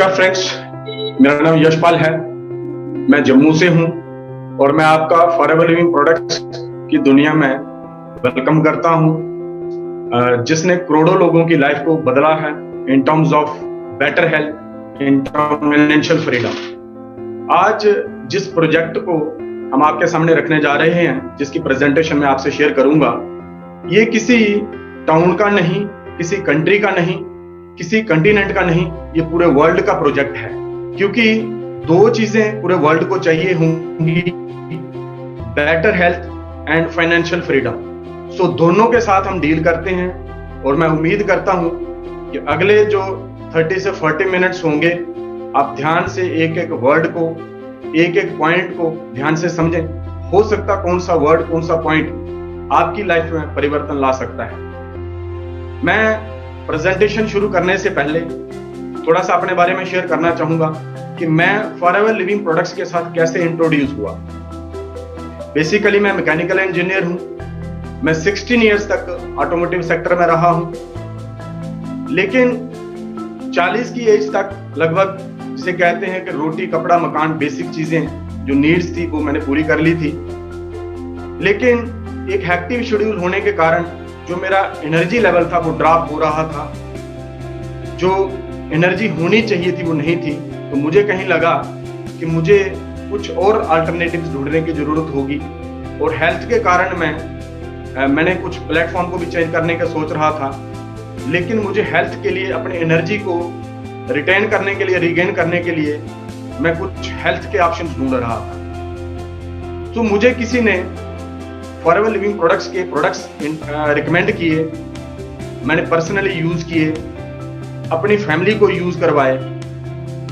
नमस्कार फ्रेंड्स, मेरा नाम यशपाल है। मैं जम्मू से हूं और मैं आपका फॉरएवर लिविंग प्रोडक्ट्स की दुनिया में वेलकम करता हूं, जिसने करोड़ों लोगों की लाइफ को बदला है in terms of better health, in terms financial freedom. आज जिस प्रोजेक्ट को हम आपके सामने रखने जा रहे हैं, जिसकी प्रेजेंटेशन मैं आपसे शेयर करूंगा, ये किसी टाउन का नहीं, किसी कंट्री का नहीं, किसी कंटिनेंट का नहीं, ये पूरे वर्ल्ड का प्रोजेक्ट है। क्योंकि दो चीजें पूरे वर्ल्ड को चाहिए होंगी, better health and financial freedom. So दोनों के साथ हम डील करते हैं और मैं उम्मीद करता हूं कि अगले जो 30 से 40 मिनट्स होंगे, आप ध्यान से एक एक वर्ड को, एक एक पॉइंट को ध्यान से समझें। हो सकता कौन सा वर्ड, कौन सा पॉइंट आपकी लाइफ में परिवर्तन ला सकता है। मैं प्रेजेंटेशन शुरू करने से पहले थोड़ा सा अपने बारे में शेयर करना चाहूंगा कि मैं फॉरएवर लिविंग प्रोडक्ट्स के साथ कैसे इंट्रोड्यूस हुआ। बेसिकली मैं मैकेनिकल इंजीनियर हूं। मैं 16 इयर्स तक ऑटोमोटिव सेक्टर में रहा हूं, लेकिन 40 की एज तक लगभग, जिसे कहते हैं कि रोटी कपड़ा मकान, बेसिक चीजें जो नीड्स थी वो मैंने पूरी कर ली थी। लेकिन एक हेक्टिव शेड्यूल होने के कारण जो मेरा एनर्जी लेवल था वो ड्रॉप हो रहा था। जो एनर्जी होनी चाहिए थी वो नहीं थी। तो मुझे कहीं लगा कि मुझे कुछ और अल्टरनेटिव्स ढूंढने की जरूरत होगी। और हेल्थ के कारण मैंने कुछ प्लेटफॉर्म को भी चेंज करने का सोच रहा था, लेकिन मुझे हेल्थ के लिए, अपनी एनर्जी को रिटेन करने के लिए, रिगेन करने के लिए मैं कुछ हेल्थ के ऑप्शंस ढूंढ रहा था। तो मुझे किसी ने फॉरएवर लिविंग प्रोडक्ट्स के प्रोडक्ट्स रिकमेंड किए, मैंने पर्सनली यूज किए, अपनी फैमिली को यूज करवाए।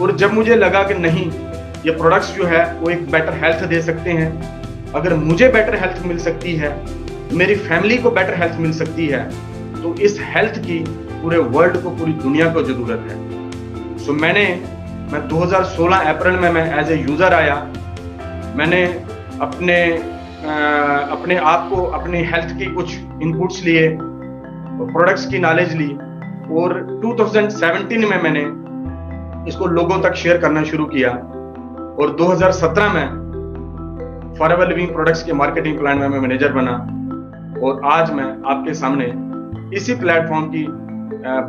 और जब मुझे लगा कि नहीं, ये प्रोडक्ट्स जो है वो एक बेटर हेल्थ दे सकते हैं, अगर मुझे बेटर हेल्थ मिल सकती है, मेरी फैमिली को बेटर हेल्थ मिल सकती है, तो इस हेल्थ की पूरे वर्ल्ड को, पूरी दुनिया को जरूरत है। सो मैं 2016 अप्रैल में मैं एज ए यूजर आया। मैंने अपने आप को, अपनी हेल्थ की कुछ इनपुट्स लिए, प्रोडक्ट्स की नॉलेज ली, और 2017 में मैंने इसको लोगों तक शेयर करना शुरू किया। और 2017 में फॉरएवर लिविंग प्रोडक्ट्स के मार्केटिंग प्लान में मैं मैनेजर बना। और आज मैं आपके सामने इसी प्लेटफॉर्म की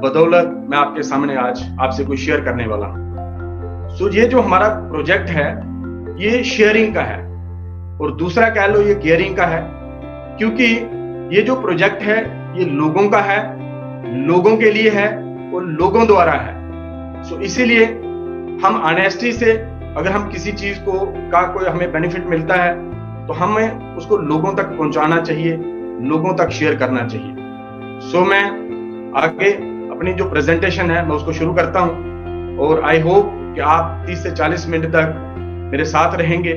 बदौलत मैं आपके सामने आज आपसे कुछ शेयर करने वाला हूं। सो ये जो हमारा प्रोजेक्ट है, ये शेयरिंग का है, और दूसरा कह लो ये केयरिंग का है। क्योंकि ये जो प्रोजेक्ट है ये लोगों का है, लोगों के लिए है और लोगों द्वारा है। सो इसीलिए हम ऑनेस्टी से, अगर हम किसी चीज का कोई हमें बेनिफिट मिलता है तो हमें उसको लोगों तक पहुंचाना चाहिए, लोगों तक शेयर करना चाहिए। सो मैं आगे अपनी जो प्रेजेंटेशन है मैं उसको शुरू करता हूं, और आई होप कि आप 30 से 40 मिनट तक मेरे साथ रहेंगे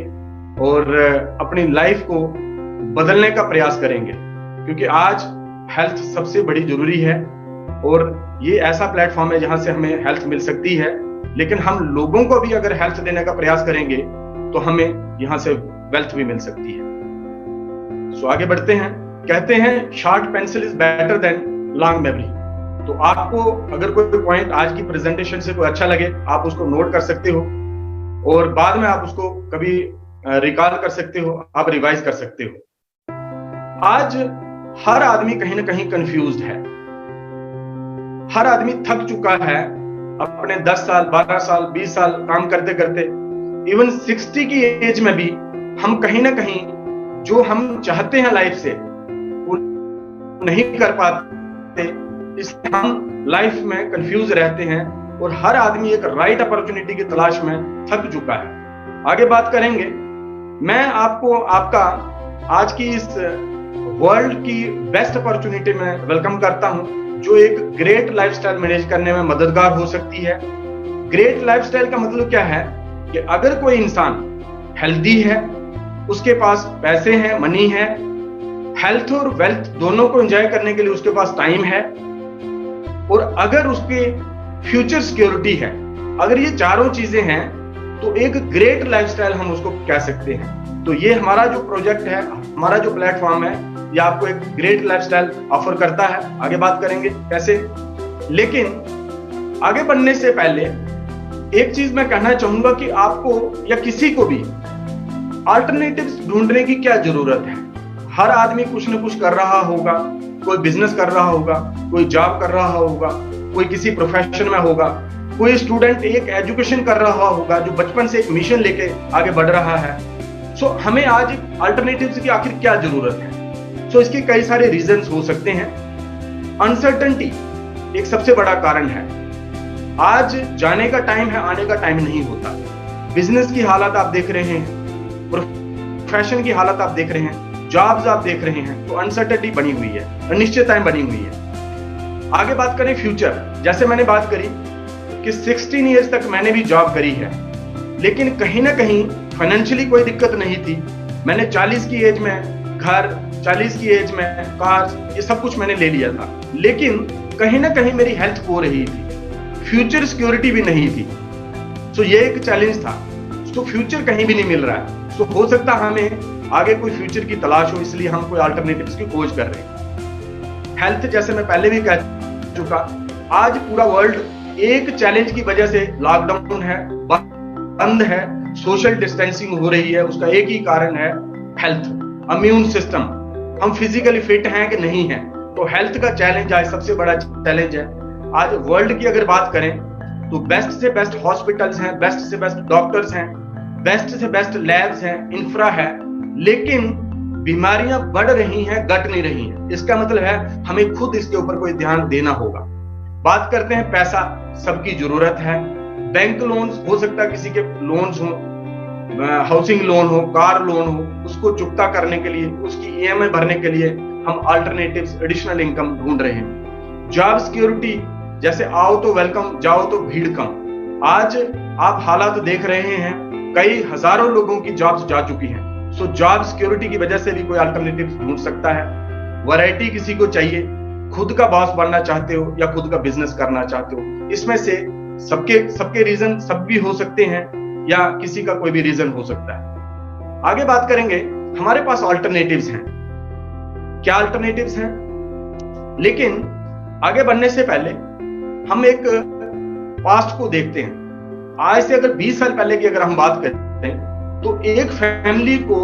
और अपनी लाइफ को बदलने का प्रयास करेंगे। क्योंकि आज हेल्थ सबसे बड़ी जरूरी है, और ये ऐसा प्लेटफॉर्म है जहां से हमें हेल्थ मिल सकती है। लेकिन हम लोगों को भी अगर हेल्थ देने का प्रयास करेंगे तो हमें यहां से वेल्थ भी मिल सकती है। सो आगे बढ़ते हैं। कहते हैं short pencil is better than long memory. तो आपको अगर कोई पॉइंट आज की प्रेजेंटेशन से कोई अच्छा लगे, आप उसको नोट कर सकते हो और बाद में आप उसको कभी रिकॉल कर सकते हो, आप रिवाइज कर सकते हो। आज हर आदमी कहीं ना कहीं कंफ्यूज्ड है। हर आदमी थक चुका है अपने 10 साल, 12 साल, 20 साल काम करते करते। इवन 60 की एज में भी हम कहीं ना कहीं जो हम चाहते हैं लाइफ से वो नहीं कर पाते, इसलिए हम लाइफ में कंफ्यूज रहते हैं। और हर आदमी एक राइट अपॉर्चुनिटी की तलाश में थक चुका है। आगे बात करेंगे। मैं आपको आपका आज की इस वर्ल्ड की बेस्ट अपॉर्चुनिटी में वेलकम करता हूं, जो एक ग्रेट लाइफस्टाइल मैनेज करने में मददगार हो सकती है। ग्रेट लाइफस्टाइल का मतलब क्या है कि अगर कोई इंसान हेल्दी है, उसके पास पैसे हैं, मनी है, हेल्थ और वेल्थ दोनों को एंजॉय करने के लिए उसके पास टाइम है, और अगर उसके फ्यूचर सिक्योरिटी है, अगर ये चारों चीजें हैं तो एक ग्रेट लाइफस्टाइल हम उसको कह सकते हैं। तो ये हमारा जो प्रोजेक्ट है, हमारा जो प्लेटफॉर्म है, ये आपको एक ग्रेट लाइफस्टाइल ऑफर करता है। आगे बात करेंगे कैसे। लेकिन आगे बढ़ने से पहले एक चीज मैं कहना चाहूंगा कि आपको या किसी को भी अल्टरनेटिव्स ढूंढने की क्या जरूरत है। हर आदमी कुछ न कुछ कर रहा होगा, कोई बिजनेस कर रहा होगा, कोई जॉब कर रहा होगा, कोई किसी प्रोफेशन में होगा, कोई स्टूडेंट एक एजुकेशन कर रहा होगा जो बचपन से एक मिशन लेके आगे बढ़ रहा है। सो हमें आज अल्टरनेटिव्स की आखिर क्या जरूरत है। सो इसके कई सारे रीजंस हो सकते हैं। अनसर्टेनिटी एक सबसे बड़ा कारण है। आज जाने का टाइम है, आने का टाइम नहीं होता। बिजनेस की हालत आप देख रहे हैं, प्रोफेशन की हालत आप देख रहे हैं, जॉब्स आप देख रहे हैं, तो अनसर्टेनिटी बनी हुई है, अनिश्चितताएं बनी हुई है। आगे बात करें फ्यूचर, जैसे मैंने बात करी कि 16 इयर्स तक मैंने भी जॉब करी है, लेकिन कहीं ना कहीं फाइनेंशियली कोई दिक्कत नहीं थी। मैंने 40 की एज में घर, 40 की एज में कार, ये सब कुछ मैंने ले लिया था, लेकिन कहीं ना कहीं मेरी हेल्थ खो रही थी, फ्यूचर सिक्योरिटी भी नहीं थी। सो ये एक चैलेंज था। तो फ्यूचर कहीं भी नहीं मिल रहा है। सो हो सकता है हमें आगे कोई फ्यूचर की तलाश हो, इसलिए हम कोई अल्टरनेटिव्स की खोज कर रहे हैं। हेल्थ, जैसे मैं पहले भी कह चुका, आज पूरा वर्ल्ड एक चैलेंज की वजह से लॉकडाउन है, बंद है, सोशल डिस्टेंसिंग हो रही है। उसका एक ही कारण है हेल्थ, इम्यून सिस्टम। हम फिजिकली फिट हैं कि नहीं हैं, तो हेल्थ का चैलेंज आज सबसे बड़ा चैलेंज है। आज वर्ल्ड की अगर बात करें तो बेस्ट से बेस्ट हॉस्पिटल्स हैं, बेस्ट से बेस्ट डॉक्टर्स हैं, बेस्ट से बेस्ट लैब्स हैं, इंफ्रा है, लेकिन बीमारियां बढ़ रही हैं, घट नहीं रही हैं। इसका मतलब है हमें खुद इसके ऊपर कोई ध्यान देना होगा। बात करते हैं पैसा, सबकी जरूरत है। बैंक लोन्स, हो सकता है किसी के लोन्स हो, हाउसिंग लोन हो, कार लोन हो, उसको चुकता करने के लिए, उसकी ईएमआई भरने के लिए हम अल्टरनेटिव्स, एडिशनल इनकम ढूंढ रहे हैं। जॉब सिक्योरिटी, जैसे आओ तो वेलकम, जाओ तो भीड़ कम। आज आप हालात देख रहे हैं, कई हजारों लोगों की जॉब्स जा चुकी हैं। सो जॉब सिक्योरिटी की वजह से भी कोई अल्टरनेटिव ढूंढ सकता है। वैरायटी किसी को चाहिए, खुद का बॉस बनना चाहते हो या खुद का बिजनेस करना चाहते हो, इसमें से सबके रीजन सब भी हो सकते हैं या किसी का कोई भी रीजन हो सकता है। आगे बात करेंगे, हमारे पास अल्टरनेटिव्स हैं। क्या अल्टरनेटिव्स हैं? लेकिन आगे बढ़ने से पहले हम एक पास्ट को देखते हैं। आज से अगर 20 साल पहले की अगर हम बात करते हैं तो एक फैमिली को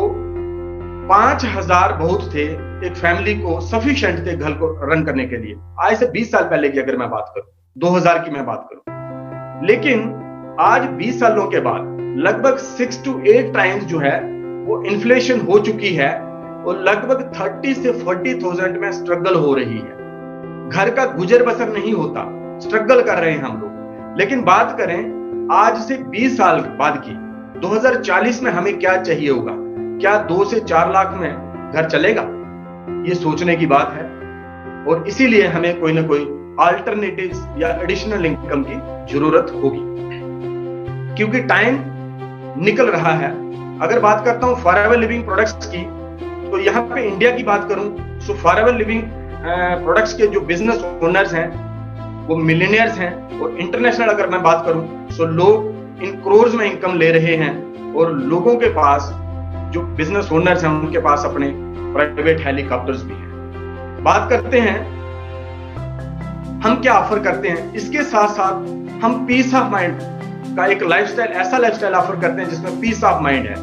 5000 बहुत थे, एक फैमिली को सफिशिएंट थे घर को रन करने के लिए। आज से 20 साल पहले की अगर मैं बात करूं, 2000 की मैं बात करूं, लेकिन आज 20 सालों के बाद लगभग 6 to 8 टाइम्स जो है वो इन्फ्लेशन हो चुकी है और लगभग 30 से 40,000 में स्ट्रगल हो रही है। घर का गुजर बसर नहीं होता, स्ट्रगल कर रहे हैं हम लोग। लेकिन बात करें आज से 20 साल बाद की, 2040 में हमें क्या चाहिए होगा? क्या 2 से 4 लाख में घर चलेगा? ये सोचने की बात है और इसीलिए हमें कोई ना कोई अल्टरनेटिव्स या एडिशनल इनकम की जरूरत होगी, क्योंकि टाइम निकल रहा है। अगर बात करता हूं फॉरएवर लिविंग प्रोडक्ट्स की, तो यहाँ पे इंडिया की बात करूं तो फॉरएवर लिविंग प्रोडक्ट्स के जो बिजनेस ओनर्स हैं वो मिलियनियर्स हैं, और इंटरनेशनल अगर मैं बात करूं तो लोग इन करोड़ में इनकम ले रहे हैं, और लोगों के पास जो बिजनेस ओनर्स हैं उनके पास अपने प्राइवेट हेलीकॉप्टर्स भी हैं। बात करते हैं हम क्या ऑफर करते हैं, इसके साथ साथ हम पीस ऑफ माइंड का एक लाइफस्टाइल, ऐसा लाइफस्टाइल ऑफर करते हैं जिसमें पीस ऑफ माइंड है।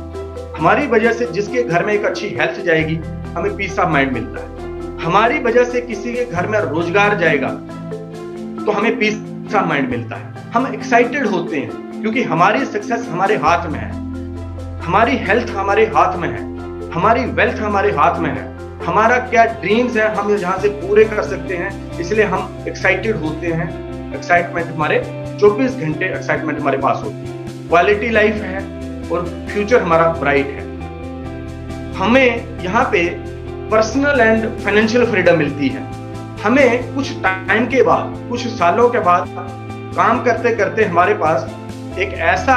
हमारी वजह से जिसके घर में एक अच्छी हेल्थ जाएगी, हमें पीस ऑफ माइंड मिलता है। हमारी वजह से किसी के घर में रोजगार जाएगा तो हमें पीस ऑफ माइंड मिलता है। हम एक्साइटेड होते हैं क्योंकि हमारी सक्सेस हमारे हाथ में है, हमारी हेल्थ हमारे हाथ में है, हमारी वेल्थ हमारे हाथ में है, हमारा क्या ड्रीम्स है हम जहां से पूरे कर सकते हैं, इसलिए हम एक्साइटेड होते हैं। एक्साइटमेंट हमारे 24 घंटे एक्साइटमेंट हमारे पास होती है। क्वालिटी लाइफ है और फ्यूचर हमारा ब्राइट है। हमें यहाँ पे पर्सनल एंड फाइनेंशियल फ्रीडम मिलती है। हमें कुछ टाइम के बाद, कुछ सालों के बाद काम करते करते हमारे पास एक ऐसा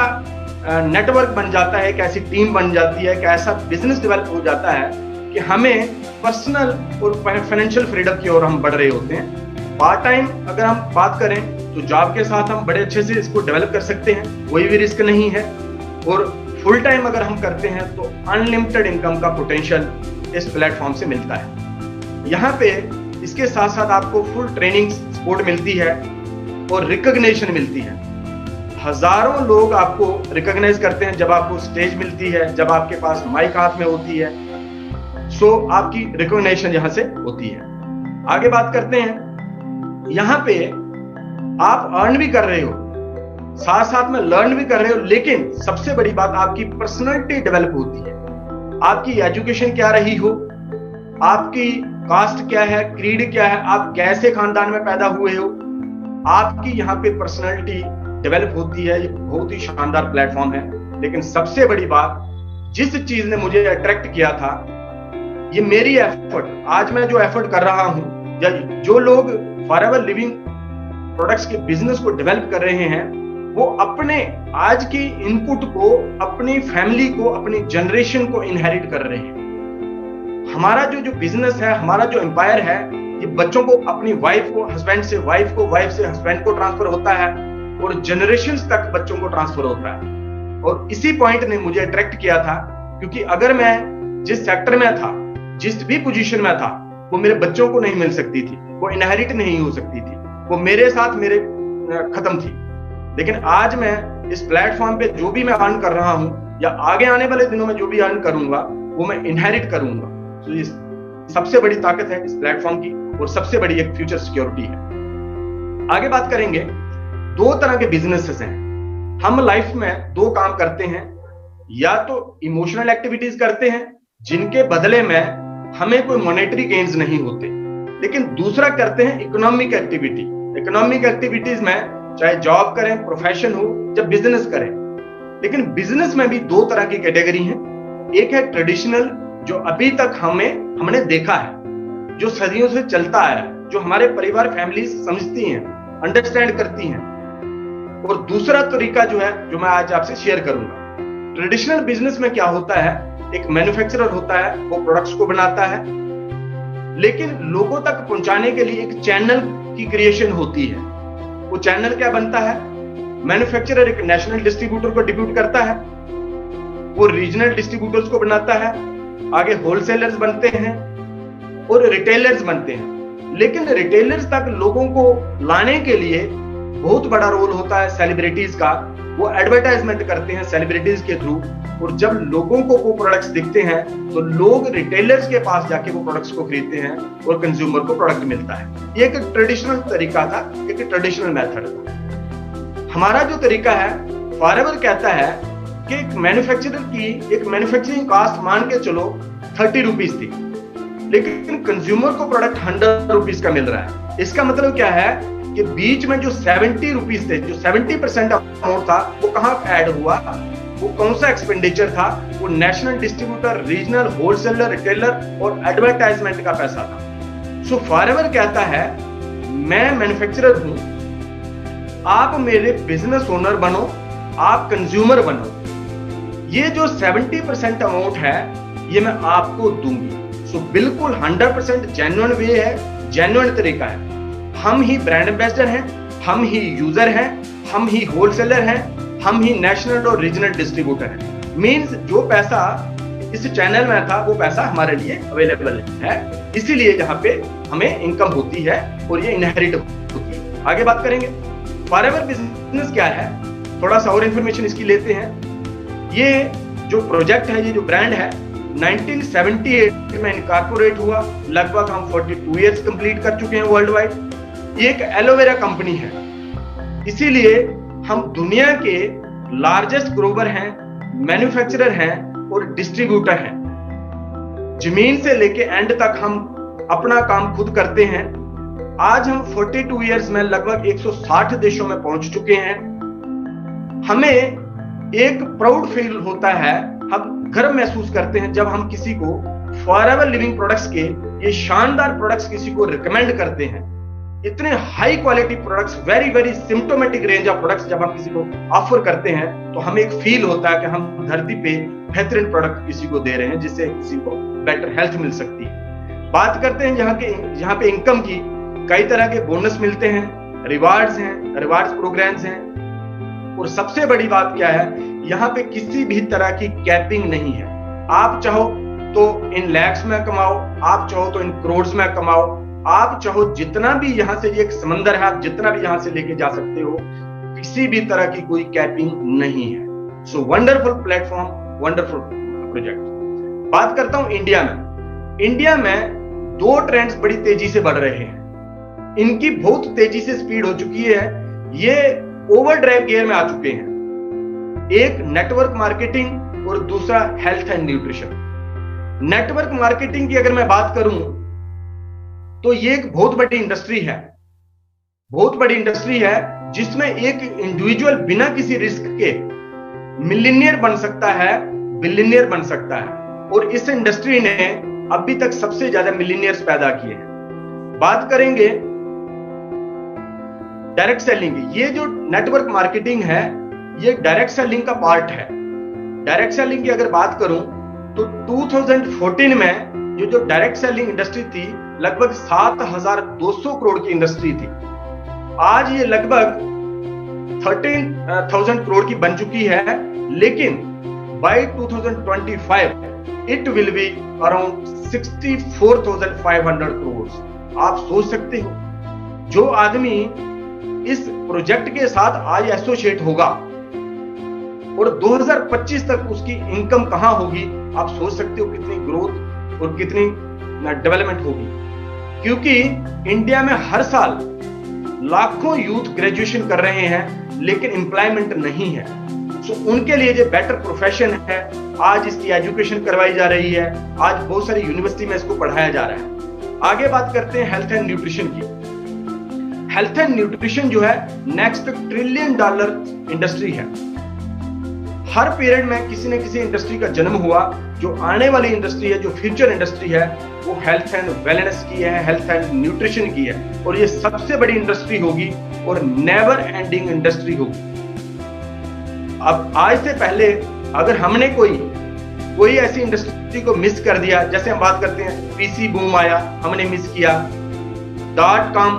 नेटवर्क बन जाता है, एक ऐसी टीम बन जाती है, एक ऐसा बिजनेस डेवलप हो जाता है कि हमें पर्सनल और फाइनेंशियल फ्रीडम की ओर हम बढ़ रहे होते हैं। पार्ट टाइम अगर हम बात करें तो जॉब के साथ हम बड़े अच्छे से इसको डेवलप कर सकते हैं, कोई भी रिस्क नहीं है। और फुल टाइम अगर हम करते हैं तो अनलिमिटेड इनकम का पोटेंशियल इस प्लेटफॉर्म से मिलता है। यहाँ पे इसके साथ साथ आपको फुल ट्रेनिंग सपोर्ट मिलती है और रिकॉग्निशन मिलती है। हजारों लोग आपको रिकॉग्नाइज करते हैं जब आपको स्टेज मिलती है, जब आपके पास माइक हाथ में होती है। सो आपकी रिकॉग्निशन यहां से होती है। आगे बात करते हैं, यहां पे आप अर्न भी कर रहे हो, साथ साथ में लर्न भी कर रहे हो, लेकिन सबसे बड़ी बात आपकी पर्सनैलिटी डेवलप होती है। आपकी एजुकेशन क्या रही हो, आपकी कास्ट क्या है, क्रीड क्या है, आप कैसे खानदान में पैदा हुए हो, आपकी यहाँ पे पर्सनैलिटी डेवलप होती है। ये बहुत ही शानदार प्लेटफॉर्म है। लेकिन सबसे बड़ी बात, जिस चीज ने मुझे अट्रैक्ट किया था, ये मेरी एफर्ट, आज मैं जो एफर्ट कर रहा हूं, या जो लोग फॉरएवर लिविंग प्रोडक्ट्स के बिजनेस को डेवलप कर रहे हैं, वो अपने आज की इनपुट को, अपनी फैमिली को, अपनी जनरेशन को इनहेरिट कर रहे हैं। हमारा जो बिजनेस है, हमारा जो एम्पायर है, ये बच्चों को, अपनी वाइफ को हस्बैंड से, वाइफ को वाइफ से हस्बैंड को ट्रांसफर होता है, और जनरेशंस तक बच्चों को ट्रांसफर होता है। और इसी पॉइंट ने मुझे अट्रैक्ट किया था, क्योंकि अगर मैं जिस सेक्टर में था, जिस भी पोजीशन में था, वो मेरे बच्चों को नहीं मिल सकती थी, वो इनहेरिट नहीं हो सकती थी, वो मेरे साथ मेरे खत्म थी। लेकिन आज मैं इस प्लेटफॉर्म पे जो भी मैं अर्न कर रहा हूं, या आगे आने वाले दिनों में जो भी अर्न करूंगा, वो मैं इनहेरिट करूंगा। तो ये सबसे बड़ी ताकत है इस प्लेटफॉर्म की, और सबसे बड़ी एक फ्यूचर सिक्योरिटी है। आगे बात करेंगे, दो तरह के बिजनेसेस हैं। हम लाइफ में दो काम करते हैं, या तो इमोशनल एक्टिविटीज करते हैं जिनके बदले में हमें कोई मॉनेटरी गेन्स नहीं होते, लेकिन दूसरा करते हैं इकोनॉमिक एक्टिविटी। इकोनॉमिक एक्टिविटीज में चाहे जॉब करें, प्रोफेशन हो, जब बिजनेस करें। लेकिन बिजनेस में भी दो तरह की कैटेगरी है। एक है ट्रेडिशनल, जो अभी तक हमने देखा है, जो सदियों से चलता आया है, जो हमारे परिवार फैमिली समझती हैं, अंडरस्टैंड करती हैं। और दूसरा तरीका जो है, जो मैं आज आपसे शेयर करूंगा। ट्रेडिशनल बिजनेस में क्या होता है, एक मैन्युफैक्चरर होता है, वो प्रोडक्ट्स को बनाता है, लेकिन लोगों तक पहुंचाने के लिए एक चैनल की क्रिएशन होती है। वो चैनल क्या बनता है, मैन्युफैक्चरर एक नेशनल डिस्ट्रीब्यूटर को डिप्यूट करता है, वो रीजनल डिस्ट्रीब्यूटर्स को बनाता है, आगे होलसेलर्स बनते हैं और रिटेलर्स बनते हैं। लेकिन रिटेलर्स तक लोगों को लाने के लिए बहुत बड़ा रोल होता है सेलिब्रिटीज का। वो एडवर्टाइजमेंट करते हैं सेलिब्रिटीज के थ्रू, और जब लोगों को वो प्रोडक्ट्स दिखते हैं तो लोग रिटेलर्स के पास जाके वो प्रोडक्ट्स को खरीदते हैं और कंज्यूमर को प्रोडक्ट मिलता है। ये एक ट्रेडिशनल तरीका था, एक ट्रेडिशनल मेथड था। हमारा जो तरीका है, फॉरएवर कहता है कि एक मैन्युफैक्चरर की एक मैन्युफैक्चरिंग कॉस्ट मान के चलो 30 रुपीज थी, लेकिन कंज्यूमर को प्रोडक्ट 100 रुपीज का मिल रहा है। इसका मतलब क्या है कि बीच में जो 70 रुपीज थे, जो 70% अमाउंट था, वो कहां ऐड हुआ, वो कौन सा एक्सपेंडिचर था, वो national distributor, regional, wholesaler, retailer और एडवर्टाइजमेंट का पैसा था। सो फॉरएवर कहता है, मैं मैन्युफैक्चरर हूं, आप मेरे बिजनेस ओनर बनो, आप कंज्यूमर बनो, ये जो 70% अमाउंट है ये मैं आपको दूंगी। सो बिल्कुल 100% जेन्युइन वे है, जेन्युइन तरीका है। हम ही ब्रांड एम्बेसडर हैं, हम ही यूजर हैं, हम ही होलसेलर हैं, हम ही नेशनल और रीजनल डिस्ट्रीब्यूटर हैं। मींस जो पैसा इस चैनल में था, वो पैसा हमारे लिए अवेलेबल है, इसीलिए यहाँ पे हमें इनकम होती है और ये इनहेरिट होती है। आगे बात करेंगे, फॉरएवर बिजनेस क्या है, थोड़ा सा और इंफॉर्मेशन इसकी लेते हैं। ये जो प्रोजेक्ट है, ये जो ब्रांड है, 1978 में इनकॉर्पोरेट हुआ। लगभग हम 42 इयर्स कंप्लीट कर चुके हैं वर्ल्ड वाइड। ये एक एलोवेरा कंपनी है, इसीलिए हम दुनिया के लार्जेस्ट ग्रोवर हैं, मैन्युफैक्चरर हैं और डिस्ट्रीब्यूटर हैं। जमीन से लेके एंड तक हम अपना काम खुद करते हैं। आज हम 42 इयर्स में लगभग 160 देशों में पहुंच चुके हैं। हमें एक प्राउड फील होता है, हम गर्व महसूस करते हैं जब हम किसी को फॉरएवर लिविंग प्रोडक्ट्स के ये शानदार प्रोडक्ट्स किसी को रिकमेंड करते हैं। इतने high quality products, very very symptomatic range of products जब हम किसी को ऑफर करते हैं, तो हमें एक फील होता है कि हम धरती पे बेहतरीन प्रोडक्ट किसी को दे रहे हैं, जिससे किसी को बेटर हेल्थ मिल सकती है। बात करते हैं यहाँ पे इनकम की। कई तरह के बोनस मिलते हैं, रिवार्ड्स हैं, रिवार्ड्स प्रोग्राम्स हैं, और सबसे बड़ी बात क्या है, यहाँ पे किसी भी तरह की कैपिंग नहीं है। आप चाहो तो इन लैक्स में कमाओ, आप चाहो तो इन करोड़ में कमाओ, आप चाहो जितना भी यहाँ से, ये एक समंदर है, आप जितना भी यहाँ से लेके जा सकते हो। किसी भी तरह की कोई कैपिंग नहीं है। So wonderful platform, wonderful project. बात करता हूं इंडिया में। इंडिया में दो ट्रेंड्स बड़ी तेजी से बढ़ रहे हैं, इनकी बहुत तेजी से स्पीड हो चुकी है, ये ओवरड्राइव गियर में आ चुके हैं। एक नेटवर्क मार्केटिंग और दूसरा health and nutrition. Network marketing की अगर मैं बात करूं तो ये एक बहुत बड़ी इंडस्ट्री है, बहुत बड़ी इंडस्ट्री है, जिसमें एक इंडिविजुअल बिना किसी रिस्क के मिलियनियर बन सकता है, बिलियनियर बन सकता है। और इस इंडस्ट्री ने अभी तक सबसे ज्यादा मिलियनियर्स पैदा किए हैं। बात करेंगे डायरेक्ट सेलिंग की। ये जो नेटवर्क मार्केटिंग है ये डायरेक्ट सेलिंग का पार्ट है। डायरेक्ट सेलिंग की अगर बात करूं तो 2014 में ये जो डायरेक्ट सेलिंग इंडस्ट्री थी लगभग 7,200 करोड़ की इंडस्ट्री थी। आज ये लगभग 13,000 करोड़ की बन चुकी है, लेकिन by 2025 it will be around 64,500 crore. आप सोच सकते हो जो आदमी इस प्रोजेक्ट के साथ आज एसोसिएट होगा और 2025 तक उसकी इनकम कहां होगी, आप सोच सकते हो कितनी ग्रोथ और कितनी डेवलपमेंट होगी। क्योंकि इंडिया में हर साल लाखों यूथ ग्रेजुएशन कर रहे हैं लेकिन एम्प्लॉयमेंट नहीं है। सो उनके लिए जो बेटर प्रोफेशन है, आज इसकी एजुकेशन करवाई जा रही है, आज बहुत सारी यूनिवर्सिटी में इसको पढ़ाया जा रहा है। आगे बात करते हैं हेल्थ एंड न्यूट्रिशन की। हेल्थ एंड न्यूट्रिशन जो है नेक्स्ट $1 ट्रिलियन इंडस्ट्री है। हर पीरियड में किसी न किसी इंडस्ट्री का जन्म हुआ। जो आने वाली इंडस्ट्री है, जो फ्यूचर इंडस्ट्री है, वो हेल्थ एंड वेलनेस की है, हेल्थ एंड न्यूट्रिशन की है, और ये सबसे बड़ी इंडस्ट्री होगी और नेवर एंडिंग इंडस्ट्री होगी। अब आज से पहले अगर हमने कोई ऐसी इंडस्ट्री को मिस कर दिया, जैसे हम बात करते हैं पीसी बूम आया, हमने मिस किया, .com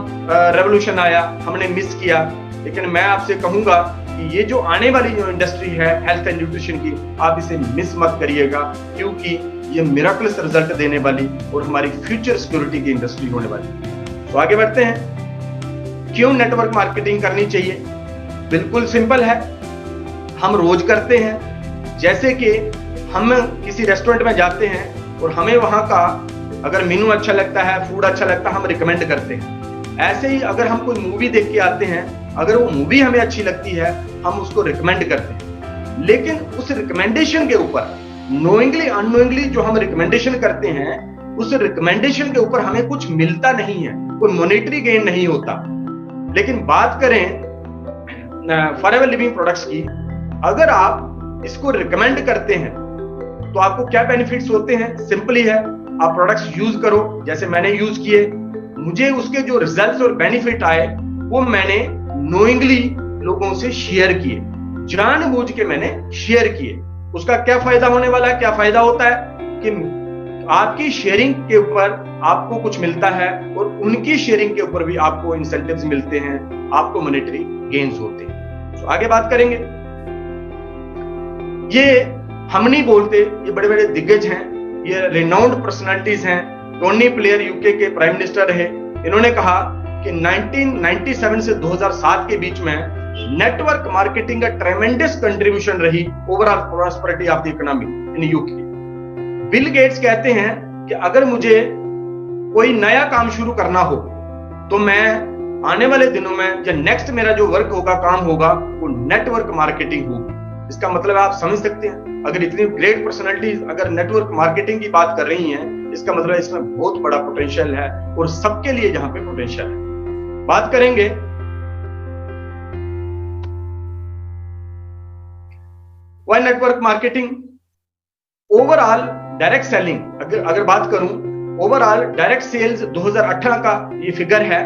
रेवोल्यूशन आया, हमने मिस किया, लेकिन मैं आपसे कहूंगा कि ये जो आने वाली जो इंडस्ट्री है हेल्थ एंड न्यूट्रिशन की, आप इसे मिस मत करिएगा, क्योंकि ये मिरेकलस रिजल्ट देने वाली और हमारी फ्यूचर सिक्योरिटी की इंडस्ट्री होने वाली। तो आगे बढ़ते हैं। क्यों नेटवर्क मार्केटिंग करनी चाहिए? बिल्कुल सिंपल है, हम रोज करते हैं। जैसे कि हम किसी रेस्टोरेंट में जाते हैं और हमें वहां का अगर मेनू अच्छा लगता है, फूड अच्छा लगता है, हम रिकमेंड करते हैं। ऐसे ही अगर हम कोई मूवी देख के आते हैं, अगर वो मूवी हमें अच्छी लगती है, हम उसको रिकमेंड करते हैं। लेकिन उस रिकमेंडेशन के ऊपर नोइंगली अननोइंगली जो हम रिकमेंडेशन करते हैं, उस रिकमेंडेशन के ऊपर हमें कुछ मिलता नहीं है, कोई मॉनेटरी गेन नहीं होता। लेकिन बात करें फॉरएवर लिविंग प्रोडक्ट्स की, अगर आप इसको रिकमेंड करते हैं तो आपको क्या बेनिफिट्स होते हैं? सिंपली है, आप प्रोडक्ट्स यूज करो, जैसे मैंने यूज किए, मुझे उसके जो रिजल्ट्स और बेनिफिट आए वो मैंने नोइंगली लोगों से शेयर किए, जानबूझ के मैंने शेयर किए। उसका क्या फायदा होने वाला है? क्या फायदा होता है कि आपकी शेयरिंग के ऊपर आपको कुछ मिलता है और उनकी शेयरिंग के ऊपर भी आपको इंसेंटिव्स मिलते हैं, आपको मॉनेटरी गेन्स होते हैं। तो आगे बात करेंगे। ये हम नहीं बोलते, ये बड़े बड़े दिग्गज हैं, ये रिनाउंड पर्सनालिटीज हैं। टोनी ब्लेयर यूके के प्राइम मिनिस्टर रहे, इन्होंने कहा कि 1997 से 2007 के बीच में नेटवर्क मार्केटिंग का ट्रेमेंडस कंट्रीब्यूशन रही overall prosperity of the economy in UK. Bill Gates कहते हैं कि अगर मुझे कोई नया काम शुरू करना हो तो मैं आने वाले दिनों में या नेक्स्ट मेरा जो वर्क होगा, काम होगा, वो नेटवर्क मार्केटिंग होगी। इसका मतलब आप समझ सकते हैं, अगर इतनी ग्रेट पर्सनालिटीज अगर नेटवर्क मार्केटिंग की बात कर रही हैं, इसका मतलब इसमें बहुत बड़ा पोटेंशियल है और सबके लिए जहां पे पोटेंशियल है। बात करेंगे why network marketing. Overall direct selling अगर बात करूं, ओवरऑल डायरेक्ट सेल्स 2018 का ये फिगर है,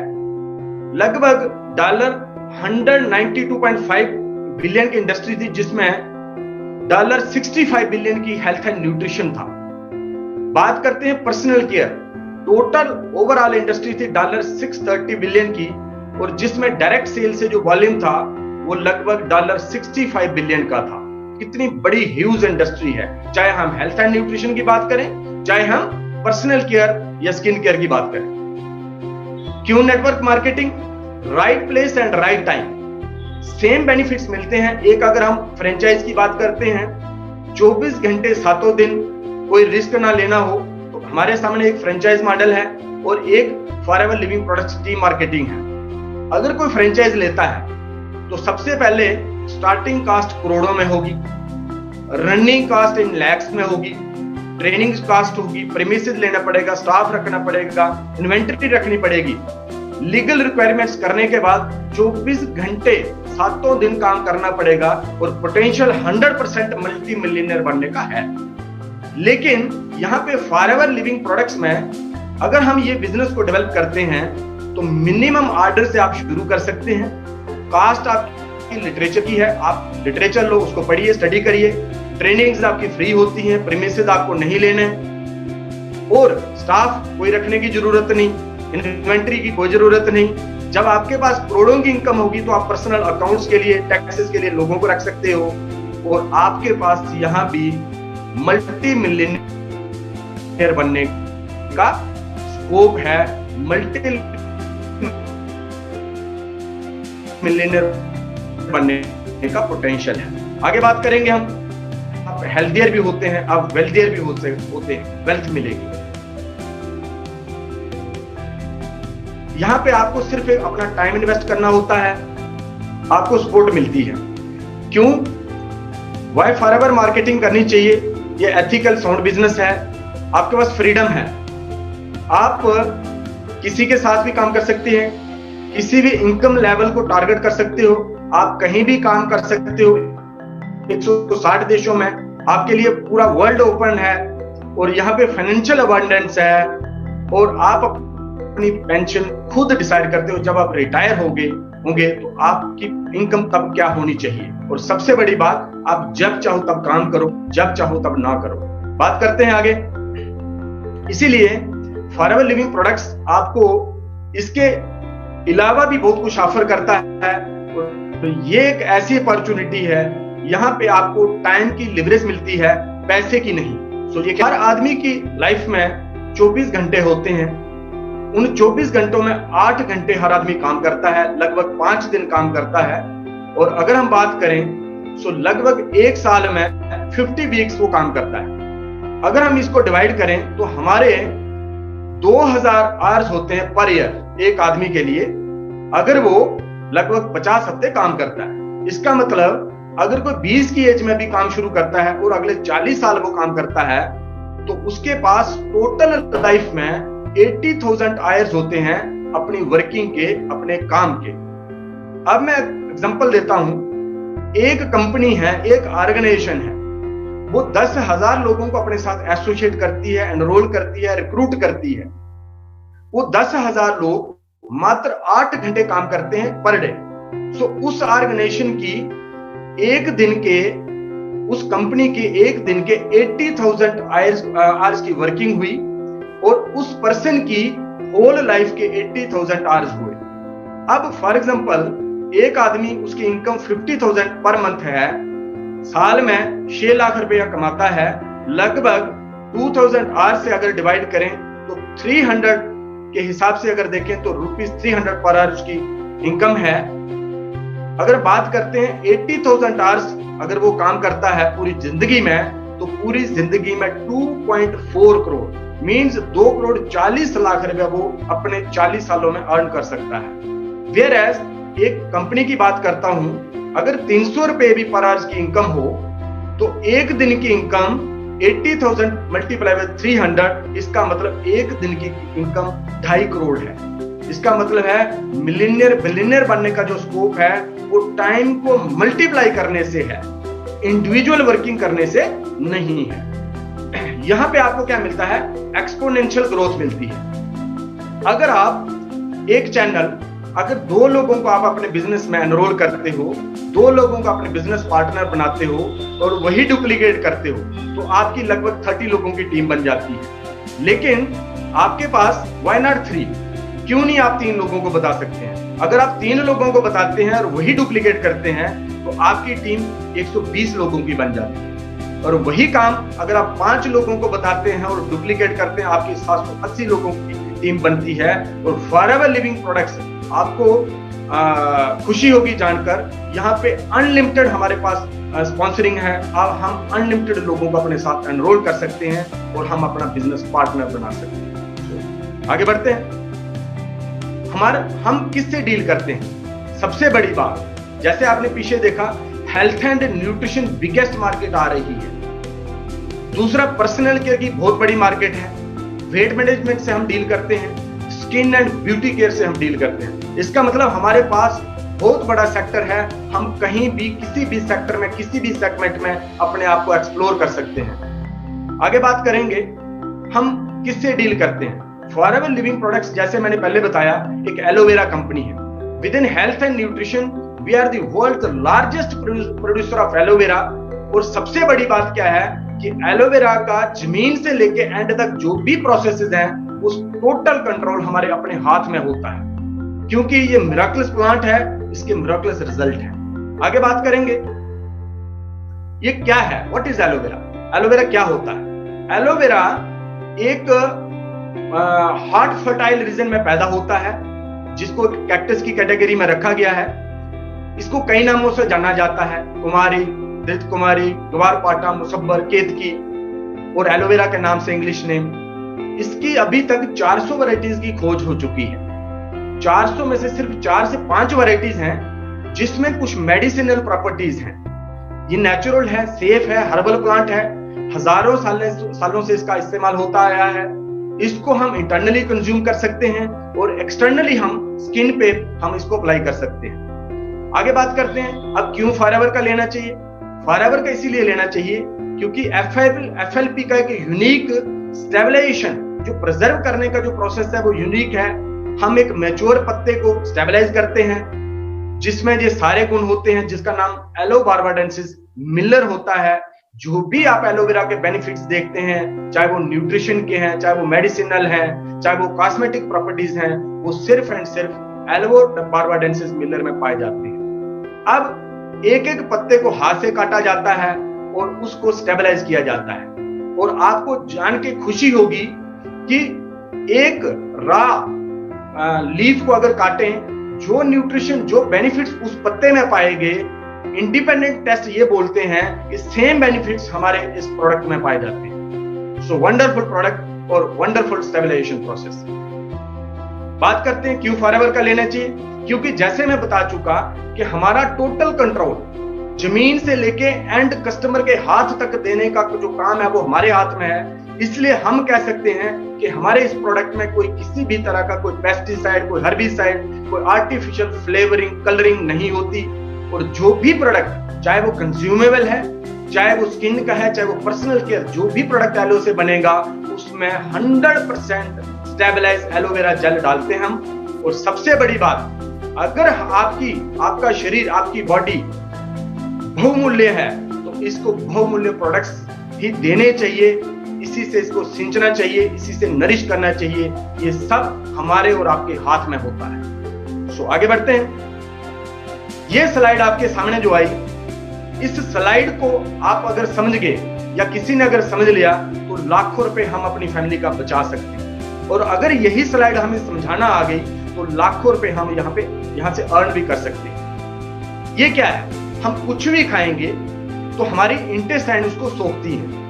लगभग $192.5 बिलियन की इंडस्ट्री थी, जिसमें $65 बिलियन की हेल्थ एंड न्यूट्रिशन था। बात करते हैं personal care, total overall industry थी $630 बिलियन की, और जिसमें डायरेक्ट सेल से जो वॉल्यूम था वो लगभग $65 बिलियन का था। कितनी बड़ी ह्यूज इंडस्ट्री है, चाहे हम हेल्थ एंड न्यूट्रिशन की बात करें, चाहे हम पर्सनल केयर या स्किन केयर की बात करें। क्यों network marketing? Right place and right time. Same benefits मिलते हैं। एक अगर हम फ्रेंचाइज की बात करते हैं, 24 घंटे 7 दिन कोई रिस्क ना लेना हो, तो हमारे सामने एक फ्रेंचाइज मॉडल है और एक forever living products team marketing है। अगर कोई फ्रेंचाइज लेता है तो सबसे पहले स्टार्टिंग कास्ट करोड़ों में होगी, रनिंग कास्ट इन लैक्स में होगी, ट्रेनिंग कास्ट होगी, प्रीमिसेस लेना पड़ेगा, स्टाफ रखना पड़ेगा, इन्वेंटरी रखनी पड़ेगी, लीगल रिक्वायरमेंट्स करने के बाद 24 घंटे 7 दिन काम करना पड़ेगा और पोटेंशियल 100% मल्टी मिलियनर बनने का है। लेकिन यहाँ पे फॉरएवर लिविंग प्रोडक्ट्स में अगर हम ये बिजनेस को डेवलप करते हैं तो मिनिमम ऑर्डर से आप शुरू कर सकते हैं। कास्ट आपकी लिटरेचर की है, आप लिटरेचर लो, उसको पढ़िए, स्टडी करिए, ट्रेनिंग्स आपकी फ्री होती हैं, प्रीमिसेस आपको नहीं लेने और स्टाफ कोई रखने की जरूरत नहीं, इन्वेंटरी की कोई जरूरत नहीं। जब आपके पास करोड़ों की इनकम होगी तो आप पर्सनल अकाउंट्स के लिए, टैक्सेस के लिए लोगों को रख सकते हो और आपके पास यहाँ भी मल्टी मिलियनियर बनने का स्कोप है, मल्टी मिलियनियर बनने का पोटेंशियल है। आगे बात करेंगे हम, आप हेल्थियर भी होते हैं, आप वेल्थियर भी होते हैं, वेल्थ मिलेगी। यहां पे आपको सिर्फ एक अपना टाइम इन्वेस्ट करना होता है, आपको सपोर्ट मिलती है। क्यों? वाई फॉरएवर मार्केटिंग करनी चाहिए? ये एथिकल साउंड बिजनेस है, आपके पास फ्रीडम है, आप किसी के साथ भी काम कर सकते हैं, किसी भी इनकम लेवल को टारगेट कर सकते हो, आप कहीं भी काम कर सकते हो। 160 देशों में आपके लिए पूरा वर्ल्ड ओपन है और यहाँ पे फाइनेंशियल अबंडेंस है और आप अपनी पेंशन खुद डिसाइड करते हो। जब आप रिटायर होंगे तो आपकी इनकम तब क्या होनी चाहिए, और सबसे बड़ी बात, आप जब चाहो तब काम करो, जब चाहो तब ना करो। बात करते हैं आगे। इसीलिए फॉरएवर लिविंग प्रोडक्ट्स आपको इसके अलावा भी बहुत कुछ ऑफर करता है। तो ये एक ऐसी अपॉर्चुनिटी है, यहाँ पे आपको टाइम की लिवरेज मिलती है, पैसे की नहीं। सो ये हर आदमी की लाइफ में 24 घंटे होते हैं, उन 24 घंटों में 8 घंटे हर आदमी काम करता है, लगभग 5 दिन काम करता है। और अगर हम बात करें तो लगभग एक साल में 50 वीक्स वो काम करता है। अगर हम इसको डिवाइड करें तो हमारे 2000 आवर्स होते हैं पर ईयर एक आदमी के लिए, अगर वो लगभग 50 हफ्ते काम करता है। इसका मतलब अगर कोई 20 की एज में भी काम शुरू करता है और अगले 40 साल वो काम करता है तो उसके पास टोटल लाइफ में 80,000 आवर्स होते हैं अपनी वर्किंग के, अपने काम के। अब मैं एग्जांपल देता हूं, एक कंपनी है, एक ऑर्गेनाइजेशन है, वो 10,000 लोगों को अपने साथ एसोसिएट करती है, एनरोल करती है, रिक्रूट करती है। वो 10,000 लोग मात्र 8 घंटे काम करते हैं पर डे। सो उस ऑर्गेनाइजेशन की एक दिन के, उस कंपनी के एक दिन के 80,000 आवर्स की वर्किंग हुई और उस पर्सन की होल लाइफ के 80,000 आवर्स हुए। अब फॉर एग्जांपल एक आदमी, उसकी इनकम 50,000 पर मंथ है, साल में 6 लाख रुपया कमाता है, लगभग 2000 आवर्स से अगर डिवाइड करें तो 300 के हिसाब से अगर देखें तो ₹300 पर आवर उसकी इनकम है। अगर बात करते हैं 80,000 आवर्स अगर वो काम करता है पूरी जिंदगी में, तो पूरी जिंदगी में 2.4 करोड़ मींस 2 करोड़ 40 लाख रुपया वो अपने 40 सालों में अर्न कर सकता है। वेयर एज एक कंपनी की बात करता हूं, अगर 300 रुपए भी पर आवर्स की इनकम हो तो एक दिन की इनकम 80,000 मल्टीप्लाई बाय 300, इसका मतलब एक दिन की इनकम 2.5 करोड़ है। इसका मतलब है मिलियनियर बिलियनियर बनने का जो स्कोप है वो टाइम को मल्टीप्लाई करने से है, इंडिविजुअल वर्किंग करने से नहीं है। यहां पे आपको क्या मिलता है? एक्सपोनेंशियल ग्रोथ मिलती है। अगर आप एक चैनल, अगर 2 लोगों को आप अपने बिजनेस में एनरोल करते हो, 2 लोगों को अपने बिजनेस पार्टनर बनाते हो और वही डुप्लीकेट करते हो, तो आपकी लगभग 30 लोगों की टीम बन जाती है। लेकिन आपके पास व्हाई नॉट 3? क्यों नहीं आप 3 लोगों को बता सकते हैं? अगर आप 3 लोगों को बताते हैं और वही डुप्लीकेट करते हैं तो आपकी टीम 120 लोगों की बन जाती है। और वही काम अगर आप 5 लोगों को बताते हैं और डुप्लीकेट करते हैं, आपकी 780 लोगों की टीम बनती है। और फॉरएवर लिविंग प्रोडक्ट्स आपको खुशी होगी जानकर यहाँ पे अनलिमिटेड हमारे पास स्पॉन्सरिंग है। अब हम अनलिमिटेड लोगों को अपने साथ एनरोल कर सकते हैं और हम अपना बिजनेस पार्टनर बना सकते हैं। आगे बढ़ते हैं। हम किससे डील करते हैं? सबसे बड़ी बात, जैसे आपने पीछे देखा, health and nutrition biggest market आ रही है। दूसरा, पर्सनल केयर की बहुत बड़ी मार्केट है। वेट मैनेजमेंट से हम डील करते हैं। स्किन एंड ब्यूटी केयर से हम डील करते हैं। इसका मतलब हमारे पास बहुत बड़ा सेक्टर है। हम कहीं भी, किसी भी सेक्टर में, किसी भी सेगमेंट में अपने आप को एक्सप्लोर कर सकते हैं। आगे बात करेंगे हम किससे डील करते हैं। फॉरएवर लिविंग प्रोडक्ट्स, जैसे मैंने पहले बताया, एक एलोवेरा कंपनी है। Within health and nutrition we are the world largest producer of aloe vera. और सबसे बड़ी बात क्या है कि एलोवेरा का जमीन से लेके एंड तक जो भी प्रोसेसेस हैं, उस टोटल कंट्रोल हमारे अपने हाथ में होता है, क्योंकि ये मिराकलस प्लांट है, इसके मिराकलस रिजल्ट है। आगे बात करेंगे ये क्या है, व्हाट इज एलोवेरा। एलोवेरा क्या होता है? एलोवेरा एक हार्ट फर्टाइल रीजन में पैदा होता है, जिसको कैक्टस की कैटेगरी में रखा गया है। इसको कई नामों से जाना जाता है, कुमारी, धृत कुमारी, ग्वारपाटा, मुसब्बर, केतकी और एलोवेरा के नाम से इंग्लिश नेम। इसकी अभी तक 400 वैरायटीज की खोज हो चुकी है। 400 में से सिर्फ 4 से 5 वैरायटीज हैं जिसमें कुछ मेडिसिनल प्रॉपर्टीज हैं। ये नेचुरल है, सेफ है, हर्बल प्लांट है। हजारों सालों से इसका इस्तेमाल होता आया है। इसको हम इंटरनली कंज्यूम कर सकते हैं और एक्सटर्नली हम स्किन पे हम इसको अप्लाई कर सकते हैं। आगे बात करते हैं अब क्यों फॉरएवर का लेना चाहिए। फॉरएवर का इसीलिए लेना चाहिए क्योंकि एफएलपी का एक यूनिक स्टेबलाइजेशन, जो प्रिजर्व करने का जो प्रोसेस है वो यूनिक है। हम एक मैच्योर पत्ते को स्टेबलाइज करते हैं जिसमें ये सारे गुण होते हैं, जिसका नाम एलो बार्बाडेंसिस मिलर होता है। जो भी आप एलोवेरा के बेनिफिट्स देखते हैं, चाहे वो न्यूट्रिशन के हैं, चाहे वो मेडिसिनल हैं, चाहे वो कॉस्मेटिक प्रॉपर्टीज हैं, वो सिर्फ एंड सिर्फ एलो बार्बाडेंसिस मिलर में पाए जाते हैं। अब एक एक पत्ते को हाथ से काटा जाता है और उसको स्टेबलाइज किया जाता है। और आपको जान के खुशी होगी कि एक लीफ को अगर काटें, जो न्यूट्रिशन, जो बेनिफिट्स उस पत्ते में पाए गए, इंडिपेंडेंट टेस्ट ये बोलते हैं कि सेम बेनिफिट्स हमारे इस प्रोडक्ट में पाए जाते हैं। सो वंडरफुल प्रोडक्ट और वंडरफुल स्टेबलाइजेशन प्रोसेस। बात करते हैं क्यों फॉरएवर का लेना चाहिए। क्योंकि जैसे मैं बता चुका कि हमारा टोटल कंट्रोल जमीन से लेके एंड कस्टमर के हाथ तक देने का जो काम है वो हमारे हाथ में है। इसलिए हम कह सकते हैं कि हमारे इस प्रोडक्ट में कोई किसी भी तरह का कोई पेस्टिसाइड, कोई हर्बिसाइड, कोई आर्टिफिशियल फ्लेवरिंग, कलरिंग नहीं होती। और जो भी प्रोडक्ट, चाहे वो कंज्यूमेबल है, चाहे वो स्किन का है, चाहे वो पर्सनल केयर, जो भी प्रोडक्ट एलो से बनेगा उसमें 100% स्टेबलाइज एलोवेरा जेल डालते हैं हम। और सबसे बड़ी बात, अगर आपका शरीर, आपकी बॉडी बहुमूल्य है तो इसको बहुमूल्य प्रोडक्ट्स ही देने चाहिए। इसी से इसको सिंचना चाहिए, इसी से नरिश करना चाहिए। ये सब हमारे और आपके हाथ में होता है। सो आगे बढ़ते हैं। ये स्लाइड आपके सामने जो आई, इस स्लाइड को आप अगर समझ गए या किसी ने अगर समझ लिया तो लाखों रुपए हम अपनी फैमिली का बचा सकते हैं। और अगर यही स्लाइड हमें समझाना आ गई तो लाखों रुपए हम यहाँ से अर्न भी कर सकते हैं। ये क्या है, हम कुछ भी खाएंगे तो हमारी इंटेस्टाइन उसको सोखती है।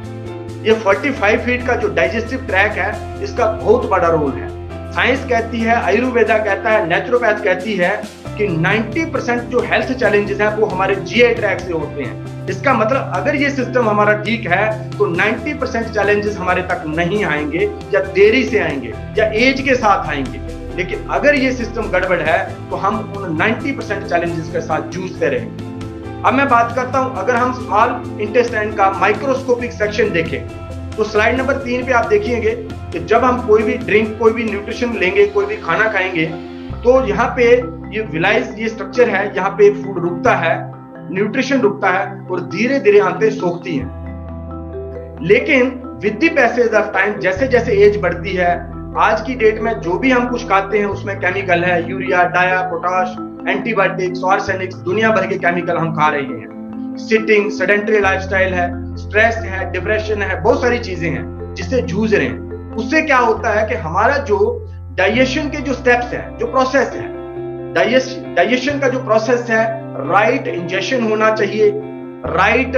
ये 45 फीट का जो डाइजेस्टिव ट्रैक है, इसका बहुत बड़ा रोल है। साइंस कहती है, आयुर्वेदा कहता है, नेचुरोपैथ कहती है कि 90% जो हेल्थ चैलेंजेस हैं वो हमारे जीआई ट्रैक से होते हैं। इसका मतलब अगर ये सिस्टम हमारा ठीक है तो 90% चैलेंजेस हमारे तक नहीं आएंगे, या देरी से आएंगे, या एज के साथ आएंगे। लेकिन अगर ये सिस्टम गड़बड़ है तो हम उन 90% चैलेंजेस के साथ जूझते रहेंगे। अब मैं बात करता हूं, अगर हम स्मॉल इंटेस्टाइन का माइक्रोस्कोपिक सेक्शन देखें तो स्लाइड नंबर 3 पे आप देखिएगा कि जब हम कोई भी ड्रिंक, कोई भी न्यूट्रिशन लेंगे, कोई भी खाना खाएंगे तो यहाँ पे ये विलाइज, ये स्ट्रक्चर है, यहाँ पे फूड रुकता है, न्यूट्रिशन रुकता है और धीरे धीरे आंतें सोखती हैं। लेकिन with the passage of time, जैसे जैसे एज बढ़ती है, आज की डेट में जो भी हम कुछ खाते हैं उसमें केमिकल है, यूरिया, डाया, पोटाश, एंटीबायोटिक्स, आर्सेनिक्स, दुनिया भर के केमिकल हम खा रहे हैं। सिटिंग, सेडेंटरी लाइफस्टाइल है, स्ट्रेस है, डिप्रेशन है, बहुत सारी चीजें हैं जिससे जूझ रहे हैं। उससे क्या होता है कि हमारा जो डाइजेशन के जो स्टेप्स है, जो प्रोसेस है, डाइजेशन का जो प्रोसेस है, राइट इंजेक्शन होना चाहिए, राइट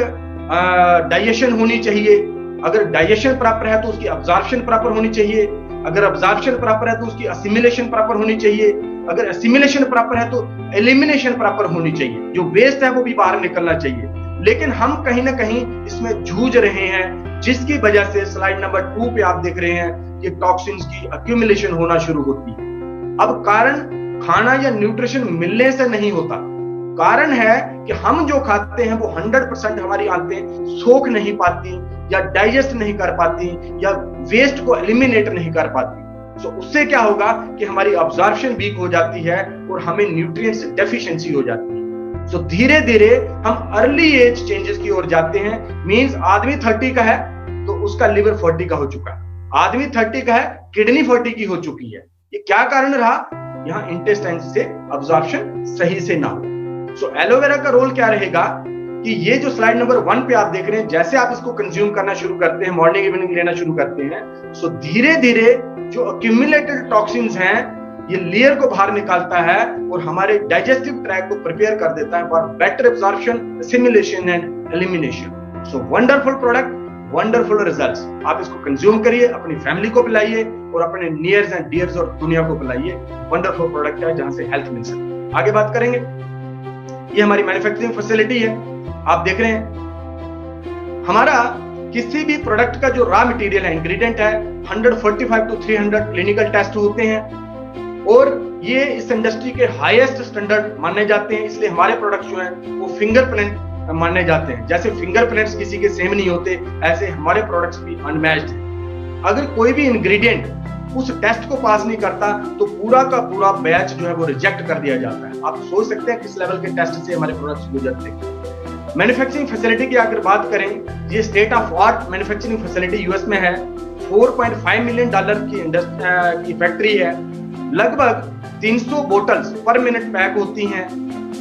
डाइजेशन होनी चाहिए। अगर डाइजेशन प्रॉपर है तो उसकी अब्जॉर्प्शन प्रॉपर होनी चाहिए, अगर अब्जॉर्प्शन प्रॉपर है तो उसकी असिमिलेशन प्रॉपर होनी चाहिए, अगर असिमिलेशन प्रॉपर है तो एलिमिनेशन प्रॉपर होनी चाहिए, जो वेस्ट है वो भी बाहर निकलना चाहिए। लेकिन हम कहीं ना कहीं इसमें जूझ रहे हैं, जिसकी वजह से स्लाइड नंबर 2 पे आप देख रहे हैं कि टॉक्सिन्स की अक्यूमुलेशन होना शुरू होती है। अब कारण खाना या न्यूट्रिशन मिलने से नहीं होता, कारण है कि हम जो खाते हैं वो 100% हमारी आंतें सोख नहीं पाती या डाइजेस्ट नहीं कर पाती या वेस्ट को एलिमिनेट नहीं कर पाती। तो उससे क्या होगा कि हमारी अब्जॉर्प्शन वीक हो जाती है और हमें न्यूट्रिएंट्स डेफिशिएंसी हो जाती है। सो धीरे धीरे हम अर्ली एज चेंजेस की ओर जाते हैं। मींस आदमी 30 का है तो उसका लिवर 40 का हो चुका है, आदमी 30 का है किडनी 40 की हो चुकी है। ये क्या कारण रहा? यहाँ इंटेस्टाइन से अब्जॉर्प्शन सही से ना हो। सो एलोवेरा का रोल क्या रहेगा कि ये जो स्लाइड नंबर 1 पे आप देख रहे हैं, जैसे आप इसको कंज्यूम करना शुरू करते हैं, मॉर्निंग इवनिंग लेना शुरू करते हैं, सो धीरे धीरे जो अक्यूमुलेटेड टॉक्सिन्स हैं ये लेयर को बाहर निकालता है और हमारे डाइजेस्टिव ट्रैक को प्रिपेयर कर देता है for better absorption, assimilation and elimination. So wonderful product, wonderful results. आप इसको कंज्यूम करिए, अपनी फैमिली को पिलाइए और अपने नियर्स एंड डियर्स और दुनिया को पिलाइए। वंडरफुल प्रोडक्ट है जहां से हेल्थ मिल सके। आगे बात करेंगे, ये हमारी मैन्युफैक्चरिंग फैसिलिटी है। आप देख रहे हैं हमारा किसी भी प्रोडक्ट का जो रॉ मटेरियल है, इंग्रेडिएंट है, 145 to 300 क्लिनिकल टेस्ट होते हैं और ये इस इंडस्ट्री के हाईएस्ट स्टैंडर्ड माने जाते हैं। इसलिए हमारे प्रोडक्ट जो हैं वो फिंगरप्रिंट माने जाते हैं। जैसे फिंगरप्रिंट्स किसी के सेम नहीं होते, ऐसे हमारे प्रोडक्ट्स भी अनमैच्ड हैं। अगर कोई भी इंग्रेडिएंट उस टेस्ट को पास नहीं करता तो पूरा का पूरा बैच जो है वो रिजेक्ट कर दिया जाता है। आप सोच सकते हैं किस लेवल के टेस्ट से हमारे प्रोडक्ट्स गुजरते हैं। मैन्युफैक्चरिंग फैसिलिटी की अगर बात करें, ये state of art manufacturing facility US में है। $4.5 मिलियन की फैक्ट्री है। लगभग 300 बोटल्स पर मिनट पैक होती हैं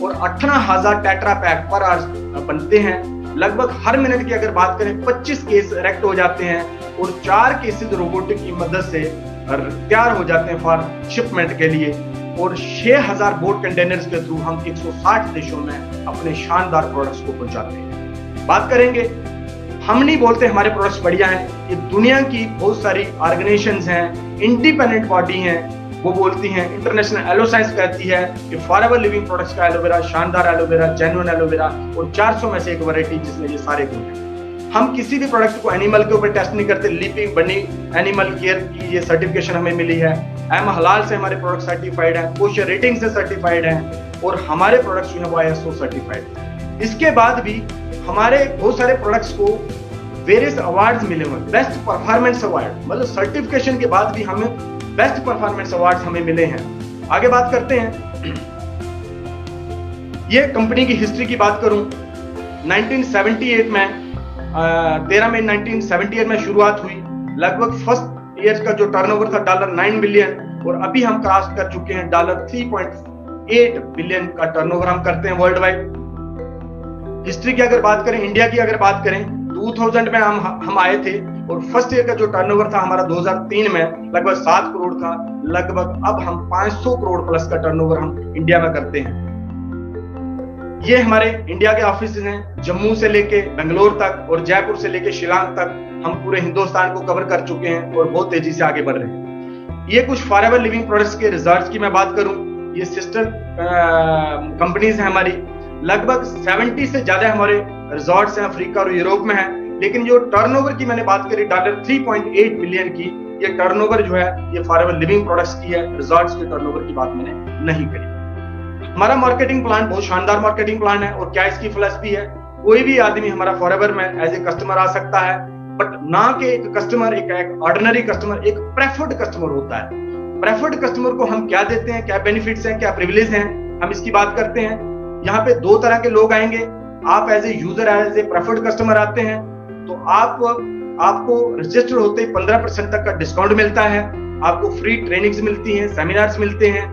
और 18,000 टेट्रा पैक पर आवर बनते हैं। लगभग हर मिनट की अगर बात करें 25 केस इरेक्ट हो जाते हैं और 4 केसेस रोबोटिक की मदद से तैयार हो जाते हैं फॉर शिपमेंट के लिए। और 6,000 बोट कंटेनर्स के थ्रू हम 160 देशों में अपने शानदार प्रोडक्ट्स को पहुंचाते हैं। बात करेंगे, हम नहीं बोलते हमारे प्रोडक्ट्स बढ़िया हैं, ये दुनिया की बहुत सारी ऑर्गेनाइजेशंस हैं, इंडिपेंडेंट बॉडी हैं, वो बोलती हैं। इंटरनेशनल एलो साइंस कहती है कि फॉरएवर लिविंग प्रोडक्ट्स का एलोवेरा शानदार एलोवेरा, जेन्युइन एलोवेरा और 400 में से एक वैरायटी जिसमें ये सारे गुण हैं। हम किसी भी प्रोडक्ट को एनिमल के ऊपर टेस्ट नहीं करते। लिपिंग बनी एनिमल केयर की ये सर्टिफिकेशन हमें मिली है। एम हलाल से हमारे प्रोडक्ट सर्टिफाइड है, कोशर रेटिंग से सर्टिफाइड है और हमारे प्रोडक्ट्स जो है वो ISO सर्टिफाइड है। इसके बाद भी हमारे बहुत सारे प्रोडक्ट्स को वेरियस अवार्ड्स मिले हुए, बेस्ट परफॉर्मेंस अवार्ड, मतलब सर्टिफिकेशन के बाद भी हमें बेस्ट परफॉर्मेंस अवार्ड्स हमें मिले हैं। आगे बात करते हैं, ये कंपनी की हिस्ट्री की बात करूं, 1978 में 13 मई 1978 में शुरुआत हुई। लगभग फर्स्ट ईयर का जो टर्नओवर था $9 बिलियन और अभी हम क्रॉस कर चुके हैं $3.8 बिलियन का टर्नओवर हम करते हैं वर्ल्ड वाइड। हिस्ट्री की अगर बात करें, इंडिया की अगर बात करें, 2000 में हम आए थे और फर्स्ट ईयर का जो टर्नओवर था हमारा 2003 में लगभग 7 करोड़ था। लगभग अब हम 500 करोड़ प्लस का टर्नओवर हम इंडिया में करते हैं। ये हमारे इंडिया के ऑफिस हैं, जम्मू से लेके बेंगलोर तक और जयपुर से लेके शिलांग तक हम पूरे हिंदुस्तान को कवर कर चुके हैं और बहुत तेजी से आगे बढ़ रहे हैं। ये कुछ फॉरएवर लिविंग प्रोडक्ट्स के रिजल्ट्स की मैं बात करूं, ये सिस्टर कंपनीज हैं हमारी। लगभग 70 से ज्यादा हमारे रिजॉर्ट्स हैं अफ्रीका और यूरोप में है। लेकिन जो टर्नओवर की मैंने बात करी $3.8 बिलियन की, ये टर्नओवर जो है ये फॉरएवर लिविंग प्रोडक्ट्स की है। रिजॉर्ट्स के टर्नओवर की बात मैंने नहीं करी। हमारा मार्केटिंग प्लान बहुत शानदार मार्केटिंग प्लान है और क्या इसकी फिलॉसफी है, कोई भी आदमी हमारा फॉरएवर में एज ए कस्टमर आ सकता है, बट ना कि एक कस्टमर एक ऑर्डिनरी कस्टमर, एक प्रेफर्ड कस्टमर होता है। प्रेफर्ड कस्टमर को हम क्या देते हैं, क्या बेनिफिट्स हैं, क्या प्रिविलेज हैं, हम इसकी बात करते हैं। यहाँ पे 2 तरह के लोग आएंगे। आप as a user, as a preferred customer आते हैं तो आपको रजिस्टर होते ही 15% तक का डिस्काउंट मिलता है। आपको फ्री ट्रेनिंग्स मिलती हैं, सेमिनार्स मिलते हैं,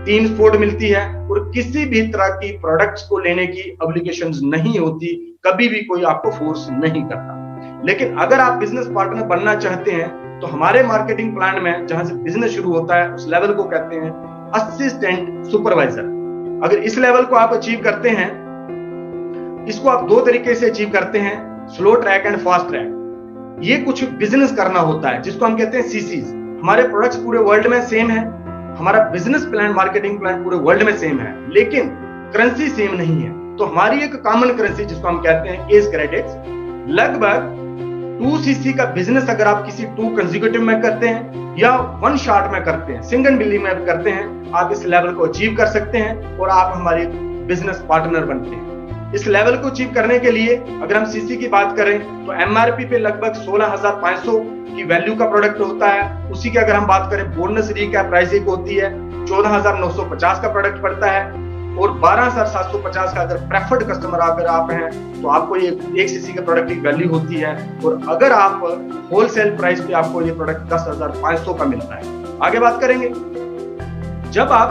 टीम सपोर्ट मिलती है और किसी भी तरह की प्रोडक्ट्स को लेने की ऑब्लिगेशंस नहीं होती। कभी भी कोई आपको फोर्स नहीं करता। लेकिन अगर आप बिजनेस पार्टनर बनना चाहते हैं तो हमारे मार्केटिंग प्लान में जहां से बिजनेस शुरू होता है उस लेवल को कहते हैं असिस्टेंट सुपरवाइजर। अगर इस लेवल को आप अचीव करते हैं, इसको आप दो तरीके से अचीव करते हैं, slow track and fast track. ये कुछ बिजनेस करना होता है जिसको हम कहते हैं सीसीज। हमारे प्रोडक्ट्स पूरे वर्ल्ड में सेम है, हमारा बिजनेस प्लान, मार्केटिंग प्लान पूरे वर्ल्ड में सेम है, लेकिन करेंसी सेम नहीं है। तो हमारी एक कॉमन करेंसी जिसको हम कहते हैं केस क्रेडिट्स, लगभग 2cc का बिजनेस अगर आप किसी 2 कंसेक्यूटिव में करते हैं या 1 शॉट में करते हैं, सिंगल बिलिंग में करते हैं, आप इस लेवल को अचीव कर सकते हैं और आप हमारे बिजनेस पार्टनर बनते हैं। इस लेवल को अचीव करने के लिए अगर हम सीसी की बात करें तो एमआरपी पे लगभग 16,500 की वैल्यू का प्रोडक्ट होता है। उसी की अगर हम बात करें बोनस रीकैप प्राइसिंग होती है, 14,950 का प्रोडक्ट पड़ता है और 12,750 का अगर प्रेफर्ड कस्टमर अगर आप हैं तो आपको ये 1 सीसी के प्रोडक्ट की वैल्यू होती है। और अगर आप होलसेल प्राइस पे आपको ये प्रोडक्ट 10,500 का मिलता है। आगे बात करेंगे, जब आप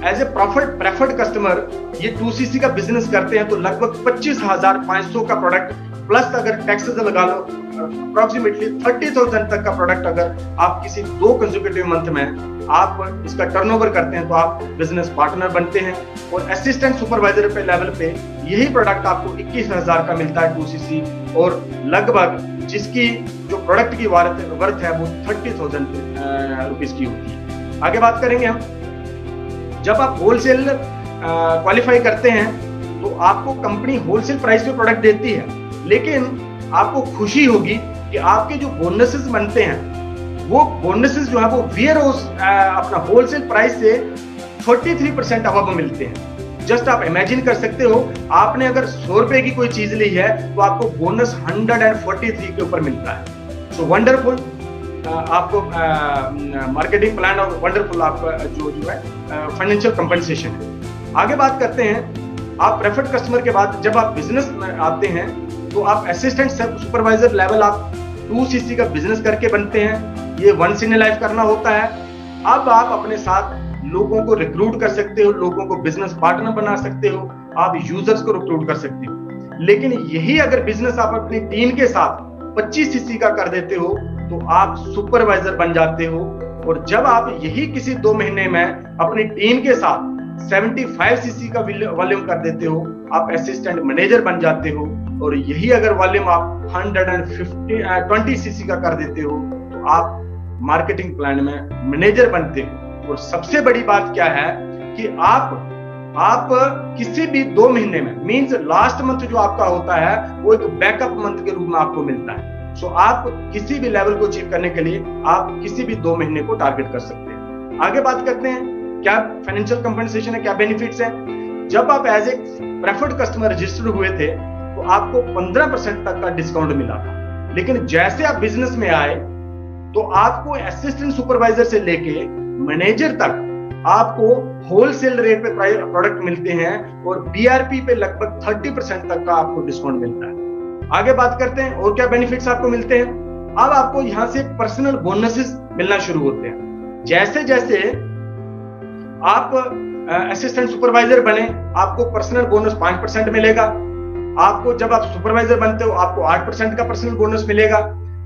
एज ए प्रेफर्ड कस्टमर ये 2cc का बिजनेस करते हैं तो लगभग 25,500 का प्रोडक्ट प्लस अगर टैक्सेस लगा लो अप्रोक्सीमेटली 30,000 तक का प्रोडक्ट अगर आप किसी 2 कंसेक्यूटिव मंथ में आप इसका टर्नओवर करते हैं तो आप बिजनेस पार्टनर बनते हैं। और असिस्टेंट सुपरवाइजर पे लेवल पे यही प्रोडक्ट आपको 21,000 का मिलता है 2cc, और लगभग जिसकी जो प्रोडक्ट की वर्थ है वो 30,000 रुपीज की होती है। आगे बात करेंगे हम, जब आप होलसेल क्वालिफाई करते हैं तो आपको कंपनी होलसेल प्राइस पे प्रोडक्ट देती है, लेकिन आपको खुशी होगी कि आपके जो बोनसेस बनते हैं वो बोनसेस जो है वो वेयर हाउस अपना होलसेल प्राइस से 43% अबव मिलते हैं। जस्ट आप इमेजिन कर सकते हो, आपने अगर 100 रुपए की कोई चीज ली है तो आपको बोनस 143 के ऊपर मिलता है। सो वंडरफुल आपको मार्केटिंग प्लान और वंडरफुल आपका जो है फाइनेंशियल कंपनसेशन है। आगे बात करते हैं, आप प्रेफर्ड कस्टमर के बाद जब आप बिजनेस में आते हैं तो आप असिस्टेंट सुपरवाइजर लेवल आप 2cc का बिजनेस करके बनते हैं। ये वंस इन लाइफ करना होता है। अब आप अपने साथ लोगों को रिक्रूट कर सकते हो, लोगों को बिजनेस पार्टनर बना सकते हो, आप यूजर्स को रिक्रूट कर सकते हो। लेकिन यही अगर बिजनेस आप अपनी टीम के साथ 25cc का कर देते हो तो आप सुपरवाइजर बन जाते हो। और जब आप यही किसी 2 महीने में अपनी टीम के साथ 75cc का वॉल्यूम कर देते हो, आप असिस्टेंट मैनेजर बन जाते हो। और यही अगर वॉल्यूम आप 120cc का कर देते हो तो आप मार्केटिंग प्लान में मैनेजर बनते हो। और सबसे बड़ी बात क्या है कि आप किसी भी 2 महीने में, मींस लास्ट मंथ जो आपका होता है वो एक बैकअप मंथ के रूप में आपको मिलता है। सो आप किसी भी लेवल को अचीव करने के लिए आप किसी भी 2 महीने को टारगेट कर सकते हैं। आगे बात करते हैं क्या फाइनेंशियल कंपनसेशन है, क्या बेनिफिट्स है। जब आप as a preferred customer registered हुए थे तो आपको 15% तक का डिस्काउंट मिला था, लेकिन जैसे आप बिजनेस में आए तो आपको असिस्टेंट सुपरवाइजर से लेके मैनेजर तक आपको होलसेल रेट पे प्रोडक्ट मिलते हैं और बीआरपी पे लगभग 30% तक का आपको डिस्काउंट मिलता है। आगे बात करते हैं और क्या बेनिफिट्स आपको मिलते हैं। अब आपको यहां से पर्सनल बोनसेस मिलना शुरू होते हैं। जैसे जैसे आप असिस्टेंट सुपरवाइजर बने आपको पर्सनल बोनस 5% मिलेगा। आपको जब आप सुपरवाइजर बनते हो आपको 8% का पर्सनल बोनस मिलेगा।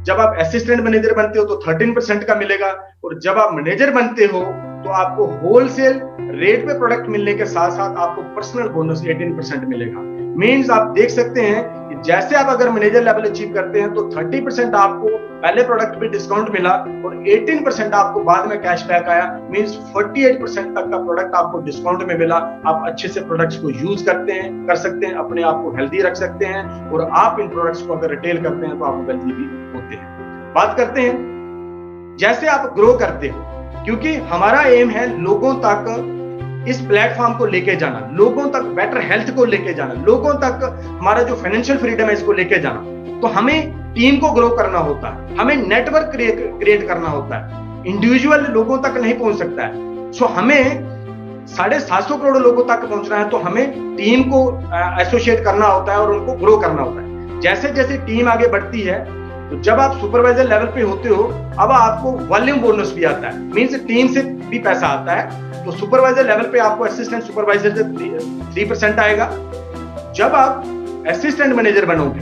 जब आप असिस्टेंट मैनेजर बनते हो तो 13% का मिलेगा। और जब आप मैनेजर बनते हो तो आपको होलसेल रेट पे प्रोडक्ट मिलने के साथ साथ आपको पर्सनल बोनस 18% मिलेगा। मींस आप देख सकते हैं कि जैसे आप अगर मैनेजर लेवल अचीव करते हैं तो 30% आपको पहले प्रोडक्ट पे डिस्काउंट मिला और 18% आपको बाद में कैशबैक आया। मींस 48% तक का प्रोडक्ट आपको डिस्काउंट में मिला। आप अच्छे से प्रोडक्ट्स को यूज कर सकते हैं, अपने आप को हेल्दी रख सकते हैं। और आप इन प्रोडक्ट्स को अगर रिटेल करते हैं तो आप वेल्दी भी होते हैं। बात करते हैं जैसे आप ग्रो करते हो, क्योंकि हमारा एम है लोगों तक इस प्लेटफॉर्म को लेके जाना, लोगों तक बेटर हेल्थ को लेके जाना, लोगों तक हमारा जो फाइनेंशियल फ्रीडम है इसको लेके जाना। तो हमें टीम को ग्रो करना होता है, हमें नेटवर्क क्रिएट करना होता है। इंडिविजुअल लोगों तक नहीं पहुंच सकता है। सो हमें 750 करोड़ लोगों तक पहुंचना है तो हमें टीम को एसोसिएट करना होता है और उनको ग्रो करना होता है। जैसे जैसे टीम आगे बढ़ती है तो जब आप सुपरवाइजर लेवल पे होते हो अब आपको वॉल्यूम बोनस भी आता है, मींस टीम से भी पैसा आता है। तो सुपरवाइजर लेवल पे आपको असिस्टेंट सुपरवाइजर से 3% आएगा। जब आप असिस्टेंट मैनेजर बनोगे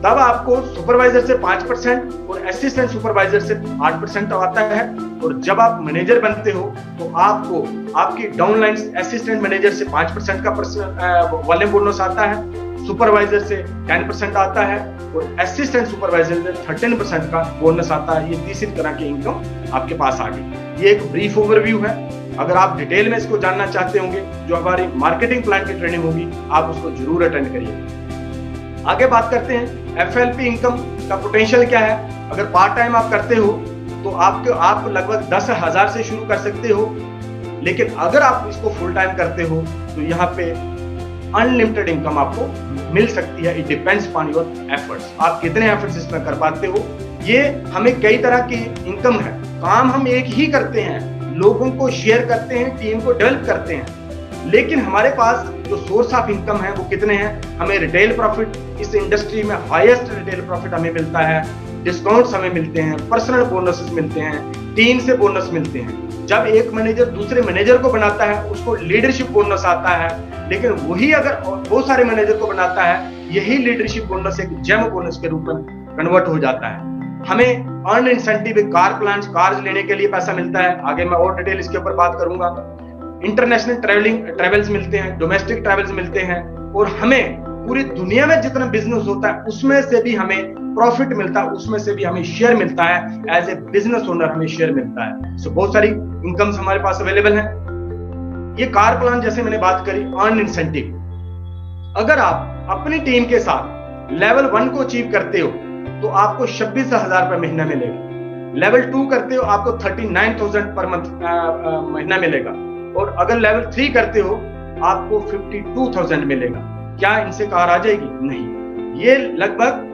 तब आपको सुपरवाइजर से 5% और असिस्टेंट सुपरवाइजर से 8% आता है। और जब आप मैनेजर बनते हो तो आपको आपकी डाउनलाइन असिस्टेंट मैनेजर से 5% का वॉल्यूम बोनस आता है, सुपरवाइजर से 10% आता है और असिस्टेंट सुपरवाइजर से 13% का बोनस आता है। ये तीसरी तरह की इनकम आपके पास आ गई। ये एक ब्रीफ ओवरव्यू है। अगर आप डिटेल में इसको जानना चाहते होंगे, जो हमारी मार्केटिंग प्लान की ट्रेनिंग होगी, आप उसको जरूर अटेंड करिए। आगे बात करते हैं एफएलपी इनकम का पोटेंशियल क्या है। अगर पार्ट टाइम आप करते हो तो आप लगभग 10,000 से शुरू कर सकते हो, लेकिन अगर आप इसको फुल टाइम करते हो तो यहाँ पे अनलिमिटेड इनकम आपको मिल सकती है। It depends upon your efforts, आप कितने एफर्ट्स इसमें कर पाते हो। ये हमें कई तरह की इनकम है, काम हम एक ही करते हैं, लोगों को शेयर करते हैं, टीम को डेवलप करते हैं, लेकिन हमारे पास जो सोर्स ऑफ इनकम है वो कितने हैं। हमें रिटेल प्रॉफिट, इस इंडस्ट्री में हाईएस्ट रिटेल प्रॉफिट हमें मिलता है, डिस्काउंट्स हमें मिलते हैं, पर्सनल बोनसेस मिलते हैं, टीम से बोनस मिलते हैं। जब एक मैनेजर दूसरे मैनेजर को बनाता है उसको लीडरशिप बोनस आता है, लेकिन वही अगर बहुत सारे मैनेजर को बनाता है, यही लीडरशिप बोनस एक जेम बोनस के रूप में कन्वर्ट हो जाता है। हमें earn incentive, car plans, cars लेने के लिए पैसा मिलता है। आगे मैं और डिटेल इसके ऊपर बात करूंगा। इंटरनेशनल ट्रेवल्स मिलते हैं, डोमेस्टिक ट्रेवल्स मिलते हैं, और हमें पूरी दुनिया में जितना बिजनेस होता है उसमें से भी हमें प्रॉफिट मिलता है, उसमें से भी हमें शेयर मिलता है। एज ए बिजनेस ओनर हमें शेयर मिलता है। सो बहुत सारी इनकम्स हमारे पास अवेलेबल है। ये कार प्लान जैसे मैंने बात करी, अर्न इंसेंटिव। अगर आप अपनी टीम के साथ लेवल 1 को अचीव करते हो तो आपको 26,000 रुपए महीना मिलेगा। लेवल 2 करते हो आपको 39,000 पर मंथ महीना मिलेगा, और अगर लेवल 3 करते हो आपको 52,000 मिलेगा। क्या इनसे कार आ जाएगी? नहीं। ये लगभग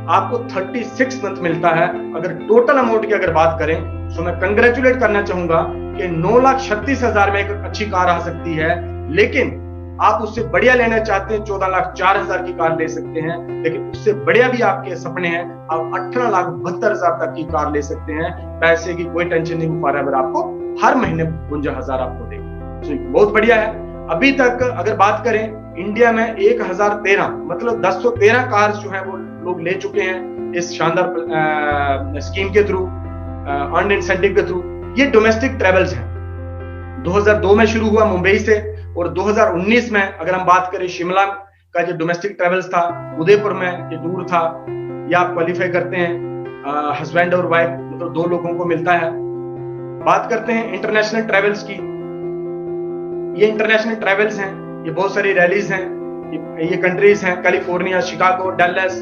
आपको 36 मंथ मिलता है। अगर टोटल अमाउंट की अगर बात करें तो मैं कंग्रेचुलेट करना चाहूंगा कि 9,36,000 में एक अच्छी कार आ सकती है, लेकिन आप उससे बढ़िया लेना चाहते हैं 14,04,000 की कार ले सकते हैं, लेकिन उससे बढ़िया भी आपके सपने हैं, आप 18,72,000 तक की कार ले सकते हैं। पैसे की कोई टेंशन नहीं, फॉरएवर आपको हर महीने 52,000 आपको देगा। बहुत बढ़िया है। अभी तक अगर बात करें इंडिया में 1013 मतलब 1013 कार्स जो है वो लोग ले चुके हैं इस शानदार स्कीम के थ्रू, अर्न इंसेंटिव के थ्रू। ये डोमेस्टिक ट्रेवल्स हैं। 2002 में शुरू हुआ मुंबई से, और 2019 में अगर हम बात करें शिमला का जो डोमेस्टिक ट्रेवल्स था, उदयपुर में ये टूर था। ये आप क्वालिफाई करते हैं, हस्बैंड और वाइफ मतलब 2 लोगों को मिलता है। बात करते हैं इंटरनेशनल ट्रेवल्स की। ये इंटरनेशनल ट्रेवल्स हैं, ये बहुत सारी रैलीज हैं, ये कंट्रीज हैं कैलिफोर्निया, शिकागो, डल्लस,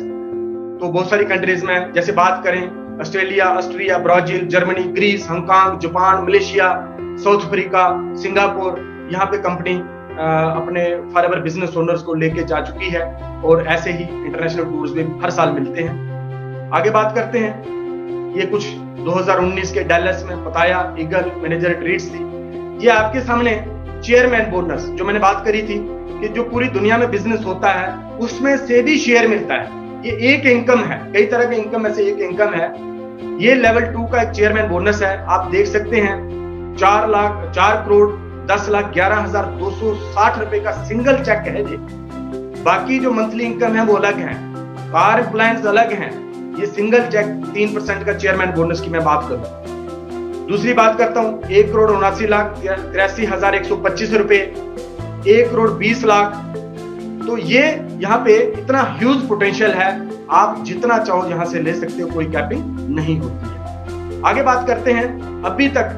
तो बहुत सारी कंट्रीज में। जैसे बात करें Australia, Austria, Brazil, Germany, Greece, Hong Kong, Japan, Malaysia, South Africa, Singapore, यहाँ पे कंपनी अपने फॉरएवर बिजनेस ओनर्स को लेके जा चुकी है, और ऐसे ही इंटरनेशनल टूर्स भी हर साल मिलते हैं। आगे बात करते हैं, ये कुछ 2019 के डैलस में पताया ईगल मैनेजर ट्रीट्स थी। ये आपके सामने चेयरमैन बोनस जो मैंने बात करी थी कि जो पूरी दुनिया में बिजनेस होता है उसमें से भी शेयर मिलता है। ये एक इनकम है, कई तरह की इनकम में से एक इनकम है। ये लेवल 2 का एक चेयरमैन बोनस है। आप देख सकते हैं 4 करोड़ 10,11,260 रुपए का सिंगल चेक है ये। बाकी जो मंथली इनकम है वो अलग है, कार प्लान्स अलग हैं। ये सिंगल चेक 3% का चेयरमैन बोनस की मैं बात करूं। दूसरी बात करता हूं, 1,79,83,125 रुपए, 1,20,00,000। तो ये यहाँ पे इतना ह्यूज पोटेंशियल है, आप जितना चाहो यहां से ले सकते हो, कोई कैपिंग नहीं होती है। आगे बात करते हैं, अभी तक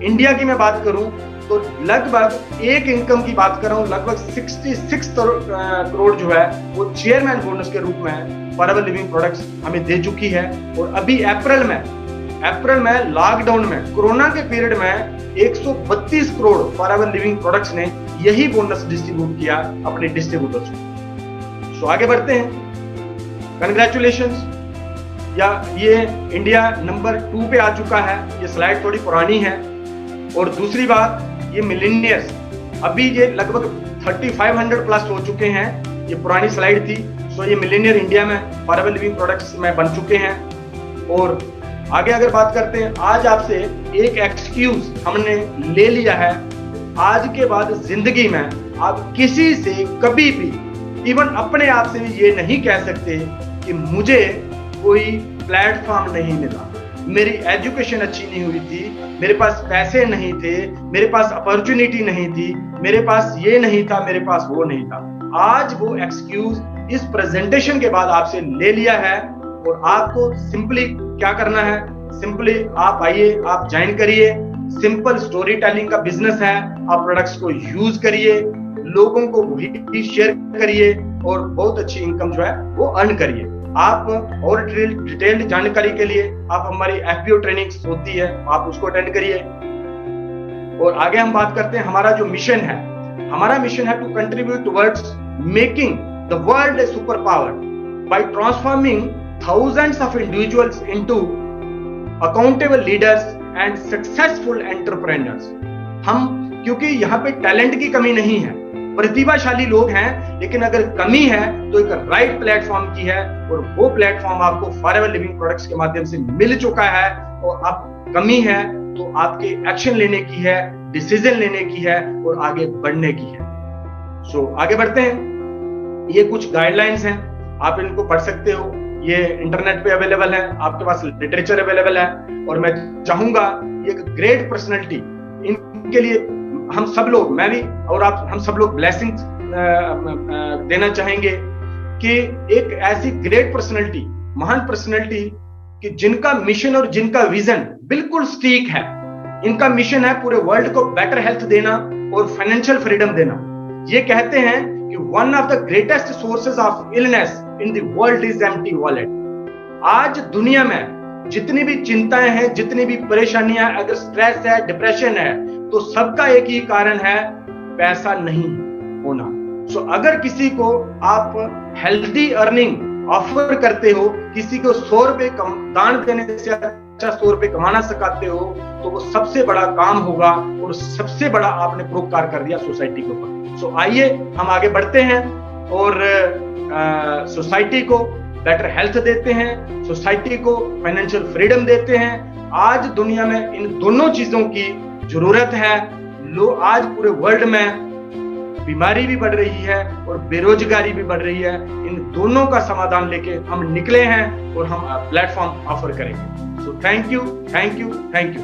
इंडिया की मैं बात करूं तो लगभग एक इनकम की बात कर रहा हूं, लगभग 66 करोड़ जो है वो चेयरमैन बोनस के रूप में फॉरएवर लिविंग प्रोडक्ट्स हमें दे चुकी है। और अभी अप्रैल में लॉकडाउन में, कोरोना के पीरियड में 132 करोड़ फॉरएवर लिविंग प्रोडक्ट्स ने यही बोनस डिस्ट्रीब्यूट किया अपने डिस्ट्रीब्यूटर्स को। तो आगे बढ़ते हैं, कंग्रेचुलेशंस। या ये इंडिया नंबर 2 पे आ चुका है। ये स्लाइड थोड़ी पुरानी है। और दूसरी बात, ये मिलेनियर्स अभी ये लगभग 3500 प्लस हो चुके हैं। ये पुरानी स्लाइड थी। सो ये मिलेनियर इंडिया में फॉरएवर लिविंग प्रोडक्ट्स में बन चुके हैं। और आगे अगर बात करते हैं, आज आपसे एक एक्सक्यूज हमने ले लिया है। आज के बाद जिंदगी में आप किसी से कभी भी, इवन अपने आप से भी ये नहीं कह सकते कि मुझे कोई प्लेटफॉर्म नहीं मिला, मेरी एजुकेशन अच्छी नहीं हुई थी, मेरे पास पैसे नहीं थे, मेरे पास अपॉर्चुनिटी नहीं थी, मेरे पास ये नहीं था, मेरे पास वो नहीं था। आज वो एक्सक्यूज इस प्रेजेंटेशन के बाद आपसे ले लिया है और आपको सिंपली क्या करना है, सिंपली आप आइए, आप ज्वाइन करिए। सिंपल स्टोरी टेलिंग का बिजनेस है, आप प्रोडक्ट्स को यूज करिए, लोगों को वही शेयर करिए और बहुत अच्छी इनकम जो है वो अर्न करिए। आप और डिटेल्ड जानकारी के लिए आप हमारी FBO ट्रेनिंग्स होती है, आप उसको अटेंड करिए। और आगे हम बात करते हैं, हमारा जो मिशन है, हमारा मिशन है to contribute towards making the world a super power by transforming thousands of individuals into accountable leaders and successful entrepreneurs। हम, क्योंकि यहाँ पे टैलेंट की कमी नहीं है, प्रतिभाशाली लोग हैं, लेकिन अगर कमी है तो एक राइट प्लेटफॉर्म की है, और वो प्लेटफॉर्म आपको फॉरएवर लिविंग प्रोडक्ट्स के माध्यम से मिल चुका है। और अब कमी है तो आपके एक्शन लेने की है, डिसीजन लेने की है और आगे बढ़ने की है। सो आगे बढ़ते हैं। ये कुछ गाइडलाइंस हैं, आप इनको पढ़ सकते हो, ये इंटरनेट पे अवेलेबल है, आपके पास लिटरेचर अवेलेबल है। और मैं चाहूंगा ये ग्रेट पर्सनैलिटी, इनके लिए हम सब लोग, मैं भी और आप, हम सब लोग ब्लेसिंग्स देना चाहेंगे कि एक ऐसी ग्रेट पर्सनैलिटी, महान पर्सनैलिटी कि जिनका मिशन और जिनका विजन बिल्कुल स्टीक है। इनका मिशन है पूरे वर्ल्ड को बेटर हेल्थ देना और फाइनेंशियल फ्रीडम देना। ये कहते हैं कि one of the greatest sources of illness in the world is empty wallet. आज दुनिया में जितनी भी चिंताएं हैं, जितनी भी परेशानियां, अगर स्ट्रेस है, डिप्रेशन है, तो सबका एक ही कारण है, पैसा नहीं होना। सो अगर किसी को आप हेल्दी अर्निंग ऑफर करते हो, किसी को 100 रुपए दान देने से अच्छा 100 रुपए कमाना सिखाते हो, तो वो सबसे बड़ा काम होगा और सबसे बड़ा आपने परोपकार कर दिया सोसाइटी के ऊपर। सो आइए हम आगे बढ़ते हैं और सोसाइटी को बेटर हेल्थ देते हैं, सोसाइटी को फाइनेंशियल फ्रीडम देते हैं। आज दुनिया में इन दोनों चीजों की जरूरत है। आज पूरे वर्ल्ड में बीमारी भी बढ़ रही है और बेरोजगारी भी बढ़ रही है। इन दोनों का समाधान लेके हम निकले हैं और हम प्लेटफॉर्म ऑफर करेंगे। So thank you, thank you, thank you.